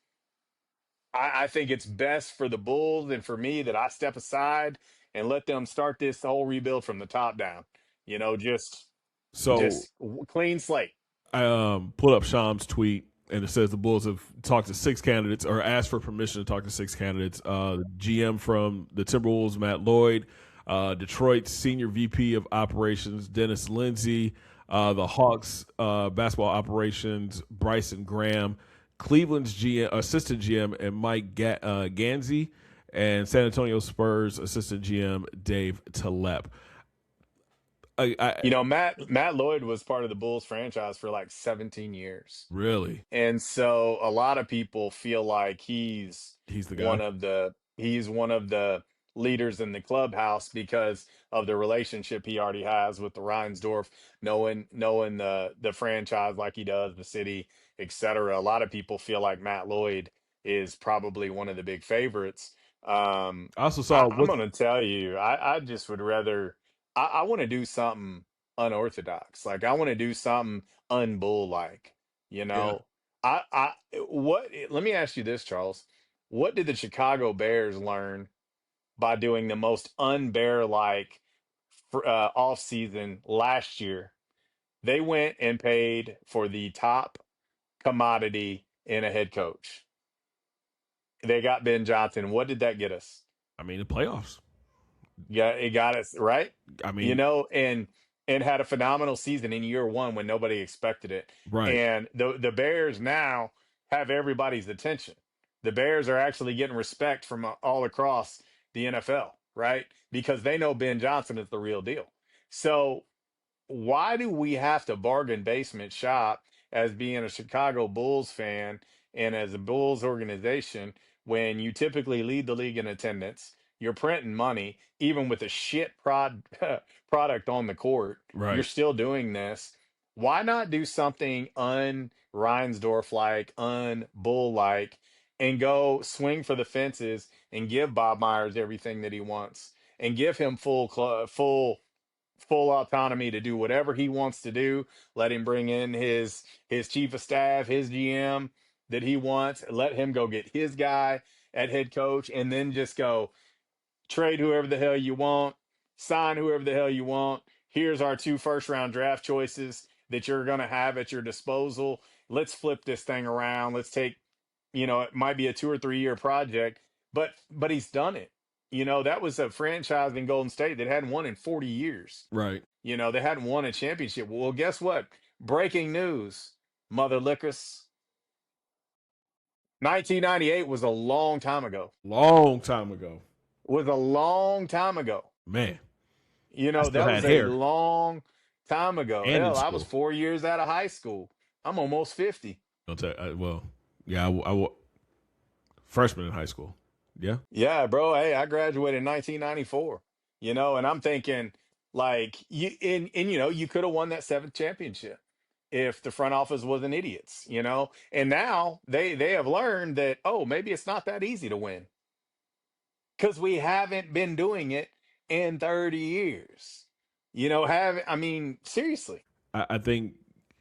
I think it's best for the Bulls and for me that I step aside and let them start this whole rebuild from the top down. You know, just So just clean slate. I pulled up Sham's tweet, and it says the Bulls have talked to 6 candidates or asked for permission to talk to 6 candidates. The GM from the Timberwolves, Matt Lloyd, Detroit's senior VP of operations, Dennis Lindsey, the Hawks basketball operations, Bryson Graham, Cleveland's GM, assistant GM, and Mike Ganzi, and San Antonio Spurs assistant GM Dave Talep. I Matt Lloyd was part of the Bulls franchise for like 17 years. really, And so a lot of people feel like he's the guy. he's one of the leaders in the clubhouse because of the relationship he already has with the Reinsdorf, knowing the franchise like he does, the city, etc. A lot of people feel like Matt Lloyd is probably one of the big favorites. Um, I also I, saw I'm what gonna tell you, I just would rather I want to do something unorthodox. Like I want to do something unbull like, you yeah. know. What let me ask you this, Charles. What did the Chicago Bears learn by doing the most unbear like off season last year? They went and paid for the top commodity in a head coach. They got Ben Johnson. What did that get us? I mean the playoffs. Yeah, it got us right. I You mean, know, and had a phenomenal season in year one when nobody expected it. right, And the Bears now have everybody's attention. The Bears are actually getting respect from all across the NFL, right? Because they know Ben Johnson is the real deal. So why do we have to bargain basement shop as being a Chicago Bulls fan and as a Bulls organization when you typically lead the league in attendance? You're printing money, even with a shit product on the court. You're right, still doing this. Why not do something un Reinsdorf like, un Bull like, and go swing for the fences and give Bob Myers everything that he wants and give him full autonomy to do whatever he wants to do. Let him bring in his chief of staff, his GM that he wants. Let him go get his guy at head coach, and then just go trade whoever the hell you want, sign whoever the hell you want. Here's our 2 first round draft choices that you're going to have at your disposal. Let's flip this thing around. Let's take, it might be a 2 or 3 year project, but he's done it. That was a franchise in Golden State that hadn't won in 40 years. right. They hadn't won a championship. Well, guess what? Breaking news, mother lickers. 1998 was a long time ago. Long time ago. Was a long time ago. Man, You I know, still that had was a hair long time ago. and in Hell, I was school. 4 years out of high school. I'm almost 50. Don't tell. Well, yeah, freshman in high school. Yeah, Yeah, bro. Hey, I graduated in 1994. You know, and I'm thinking like and you know, you could have won that seventh championship if the front office wasn't idiots, you know. And now they have learned that, oh, maybe it's not that easy to win because we haven't been doing it in 30 years. You know, I mean, seriously. I think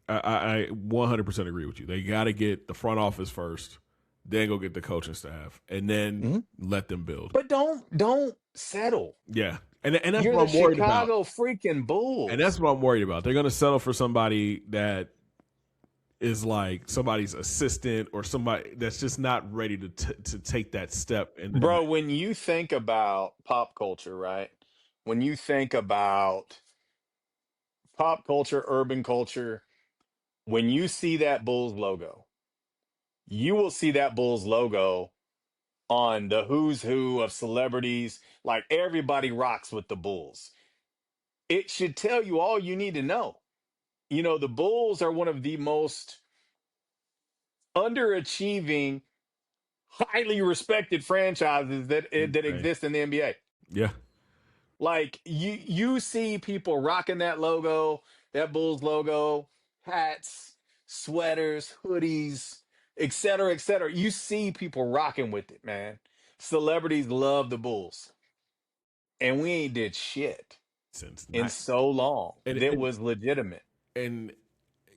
I 100% agree with you. They got to get the front office first, then go get the coaching staff, and then Mhm. let them build. But don't settle. Yeah, and that's You're what the I'm worried about. Chicago freaking And that's Bulls. what I'm worried about. They're going to settle for somebody that is like somebody's assistant or somebody that's just not ready to take that step. And Bro, when you think about pop culture, right? When you think about pop culture, urban culture, when you see that Bulls logo, you will see that Bulls logo on the who's who of celebrities. Like everybody rocks with the Bulls. It should tell you all you need to know. You know, the Bulls are one of the most underachieving, highly respected franchises that insane. exist in the NBA. Yeah, Like you see people rocking that logo, that Bulls logo, hats, sweaters, hoodies, et cetera, et cetera. You see people rocking with it, man. Celebrities love the Bulls. And we ain't did shit since in not so long and that and, was legitimate. and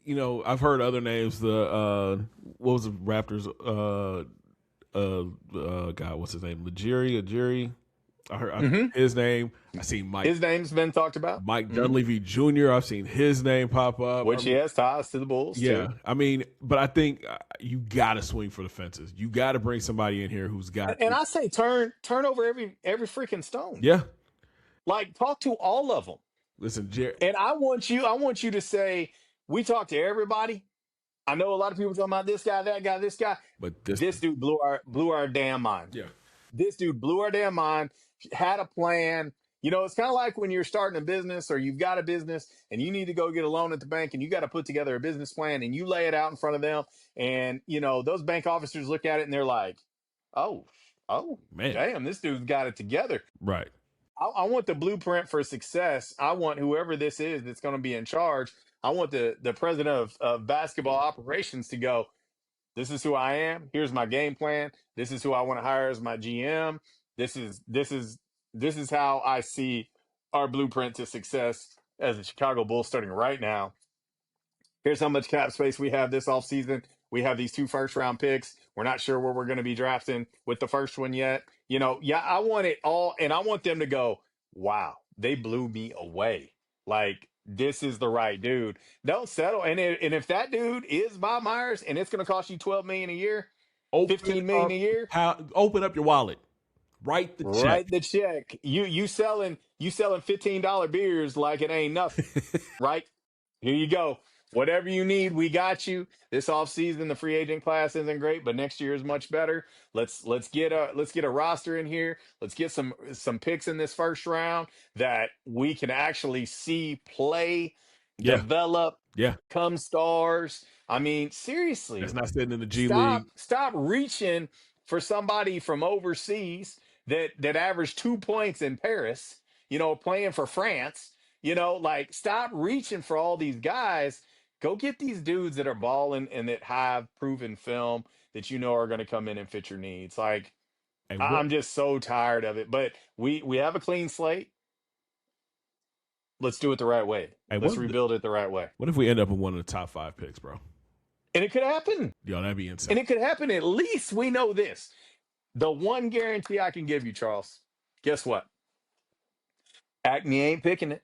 you know I've heard other names. The what was the Raptors? God, what's his name? Legiri. I've Hmm. his name. I seen His name's been talked about. Mike Hmm. Dunleavy Jr. I've seen his name pop up. I Which he mean, has ties to the Bulls yeah. too. I mean, but I think you got to swing for the fences. You got to bring somebody in here who's got. And I say turn over every freaking stone. Yeah. Like talk to all of them. Listen, And I want you to say, we talked to everybody. I know a lot of people talking about this guy, that guy, this guy. but this. This dude blew our damn mind. Yeah. This dude blew our damn mind, had a plan. You know, it's kind of like when you're starting a business or you've got a business and you need to go get a loan at the bank and you got to put together a business plan and you lay it out in front of them. And, you know, those bank officers look at it and they're like, oh, oh, Man. damn, this dude's got it together. Right. I want the blueprint for success. I want whoever this is that's going to be in charge. I want the president of basketball operations to go, this is who I am. Here's my game plan. This is who I want to hire as my GM. This is how I see our blueprint to success as the Chicago Bulls starting right now. Here's how much cap space we have this offseason. We have these two first round picks. We're not sure where we're going to be drafting with the first one yet. You know, yeah, I want it all, and I want them to go, wow, they blew me away. Like, this is the right dude. Don't settle. And if that dude is Bob Myers and it's going to cost you 12 million a year, Open 15 million a up. year, Open up your wallet. Write the check. write the check. You selling $15 beers like it ain't nothing, right? Here you go. Whatever you need, we got you. This offseason, the free agent class isn't great, but next year is much better. Let's get a roster in here. Let's get some picks in this first round that we can actually see play, Yeah. develop, Yeah. come stars. I mean, That's seriously, not sitting in the G League. stop reaching for somebody from overseas that averaged 2 points in Paris, you know, playing for France. You know, like stop reaching for all these guys. Go get these dudes that are balling and that have proven film that you know are going to come in and fit your needs. Like And what I'm just so tired of it. But we have a clean slate. Let's do it the right way. and Let's rebuild it the right way. what if we end up with one of the top 5 picks, bro? And it could happen. Yo, that'd be insane. And it could happen. At least we know this. The one guarantee I can give you, Charles, guess what? Acme ain't picking it.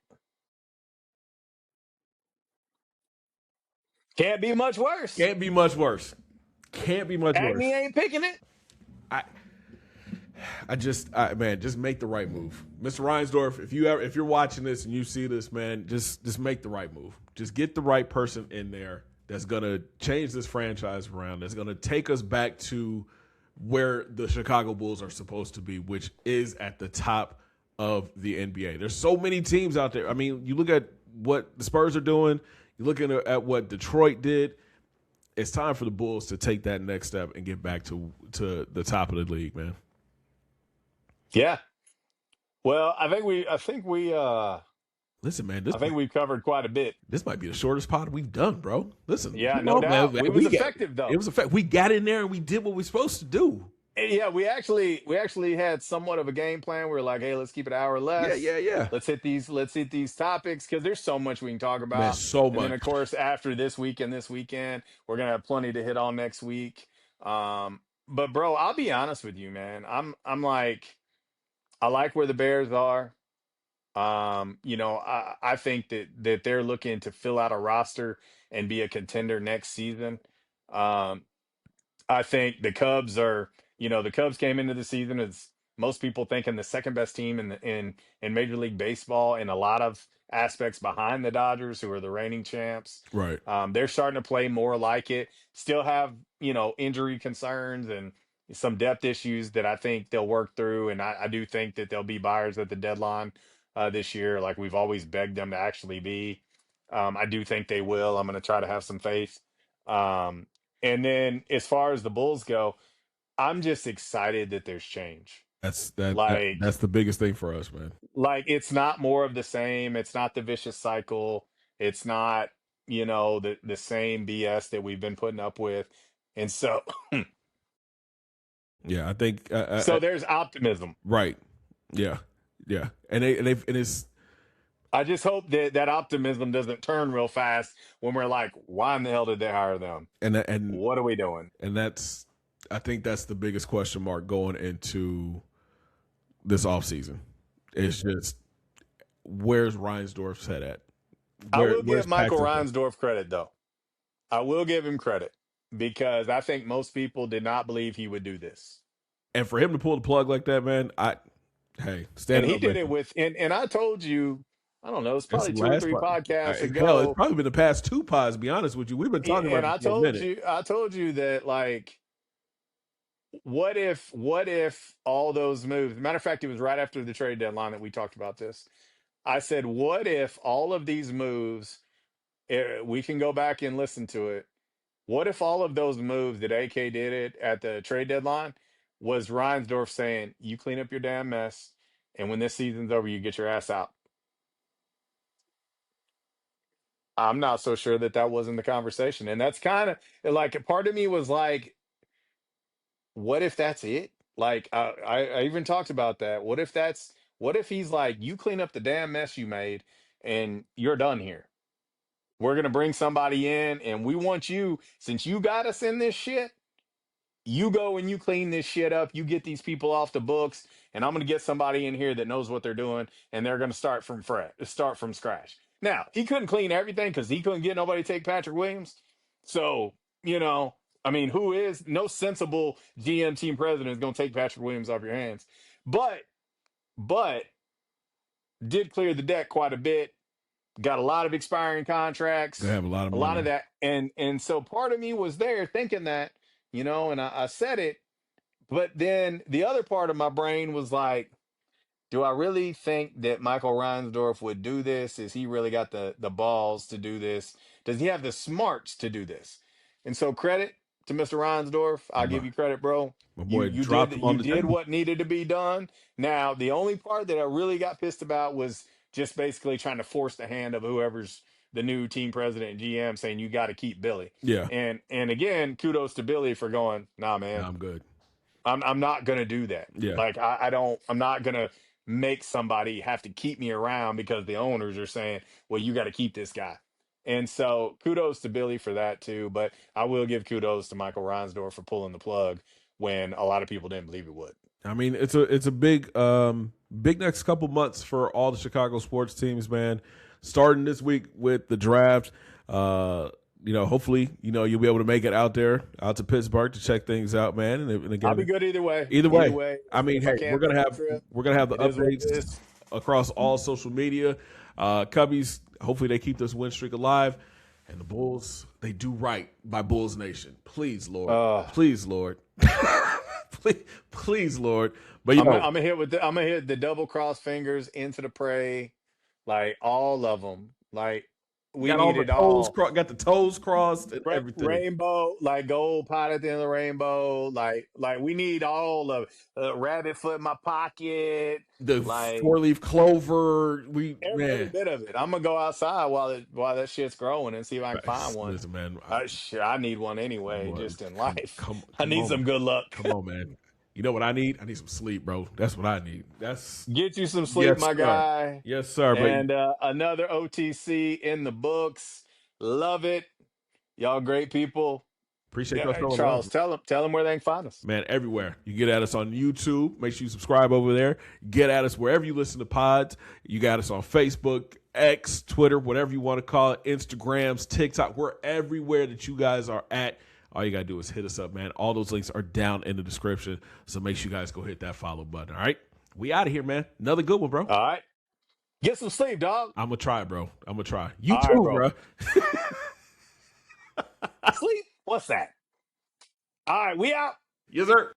Can't be much worse. Can't be much worse. Can't be much worse. Acme ain't picking it. I man, just make the right move, Mr. Reinsdorf. If you're watching this and you see this, man, just make the right move. Just get the right person in there that's going to change this franchise around, that's going to take us back to where the Chicago Bulls are supposed to be, which is at the top of the NBA. There's so many teams out there. I mean, you look at what the Spurs are doing, you're looking at what Detroit did. It's time for the Bulls to take that next step and get back to the top of the league, man. Yeah. Well, I think Listen, man, we've covered quite a bit. This might be the shortest pod we've done, bro. Listen, yeah, no doubt. It was effective, though. It was effective. We got in there and we did what we supposed to do. Yeah, we actually had somewhat of a game plan. We were like, hey, let's keep it an hour less. Yeah. Let's hit these topics because there's so much we can talk about. Man, so much. And then, of course, after this weekend, we're gonna have plenty to hit on next week. But bro, I'll be honest with you, man. I'm like, I like where the Bears are. I think that they're looking to fill out a roster and be a contender next season. Um, I think the Cubs came into the season as most people thinking the second best team in Major League Baseball in a lot of aspects behind the Dodgers, who are the reigning champs. Right. They're starting to play more like it. Still have, injury concerns and some depth issues that I think they'll work through. And I do think that they'll be buyers at the deadline this year, like we've always begged them to actually be. I do think they will. I'm going to try to have some faith. Um, and then as far as the Bulls go, I'm just excited that there's change. That's the biggest thing for us, man. Like it's not more of the same. It's not the vicious cycle. It's not, the same BS that we've been putting up with. And so yeah, I think so there's optimism. Right. Yeah. And it's I just hope that optimism doesn't turn real fast when we're like, why in the hell did they hire them? And what are we doing? And I think that's the biggest question mark going into this offseason. It's just, where's Reinsdorf's head at? I will give Michael Reinsdorf credit, though. I will give him credit because I think most people did not believe he would do this. And for him to pull the plug like that, man, stand and he up, did man. It with, and I told you, I don't know, it's probably 2 or 3 podcasts ago. Hell, it's probably been the past 2 pods, to be honest with you. We've been talking about it for a minute. I told you that, like, what if all those moves, matter of fact, it was right after the trade deadline that we talked about this. I said, what if all of these moves, we can go back and listen to it. What if all of those moves that AK did it at the trade deadline was Reinsdorf saying, you clean up your damn mess, and when this season's over, you get your ass out? I'm not so sure that wasn't the conversation. And that's kind of like, part of me was like, what if that's it? Like, I even talked about that. What if he's like, you clean up the damn mess you made and you're done here. We're going to bring somebody in and we want you, since you got us in this shit, you go and you clean this shit up. You get these people off the books, and I'm going to get somebody in here that knows what they're doing, and they're going to start from scratch. Now, he couldn't clean everything because he couldn't get nobody to take Patrick Williams. So, no sensible GM team president is going to take Patrick Williams off your hands. But did clear the deck quite a bit. Got a lot of expiring contracts. They have a lot of money. A lot of that. And so part of me was there thinking that, and I said it, but then the other part of my brain was like, do I really think that Michael Reinsdorf would do this? Is he really got the balls to do this? Does he have the smarts to do this? And so credit to Mr. Reinsdorf. I'll give you credit, bro. My boy you did what needed to be done. Now, the only part that I really got pissed about was just basically trying to force the hand of whoever's the new team president and GM, saying you got to keep Billy. Yeah. And again, kudos to Billy for going, nah, man, I'm good. I'm not gonna do that. Yeah. Like I'm not gonna make somebody have to keep me around because the owners are saying, well, you got to keep this guy. And so kudos to Billy for that too. But I will give kudos to Michael Reinsdorf for pulling the plug when a lot of people didn't believe it would. I mean, it's a big next couple months for all the Chicago sports teams, man. Starting this week with the draft. Hopefully, you'll be able to make it out to Pittsburgh to check things out, man. And again, I'll be good either way. Either way. I mean, hey, we're gonna have the updates across all social media. Cubbies, hopefully they keep this win streak alive. And the Bulls, they do right by Bulls Nation. Please, Lord. Uh, Please, Lord. please, Lord. But I'm gonna hit I'm gonna hit the double cross fingers into the prey, like all of them. Like we got all need the it toes all. got the toes crossed and everything. Rainbow, like gold pot at the end of the rainbow, like we need all of it. Rabbit foot in my pocket, The like 4-leaf clover. every bit of it. I'm gonna go outside while that shit's growing and see if I can find one. Listen, man. I need one anyway, Boy, just in life. I come need on, some good luck. come on, man. You know what I need? I need some sleep, bro. That's what I need. That's Get you some sleep, yes, my sir. guy. Yes, sir. But And another OTC in the books. Love it. Y'all great people. appreciate y'all Yeah, showing love. Charles, tell them where they can find us. Man, everywhere. You get at us on YouTube. Make sure you subscribe over there. Get at us wherever you listen to pods. You got us on Facebook, X, Twitter, whatever you want to call it, Instagrams, TikTok. We're everywhere that you guys are at. All you got to do is hit us up, man. All those links are down in the description. So make sure you guys go hit that follow button. All right? We out of here, man. Another good one, bro. All right. Get some sleep, dog. I'm going to try, bro. I'm going to try. You All right, too, bro. bro. Sleep? What's that? All right, we out. Yes, sir.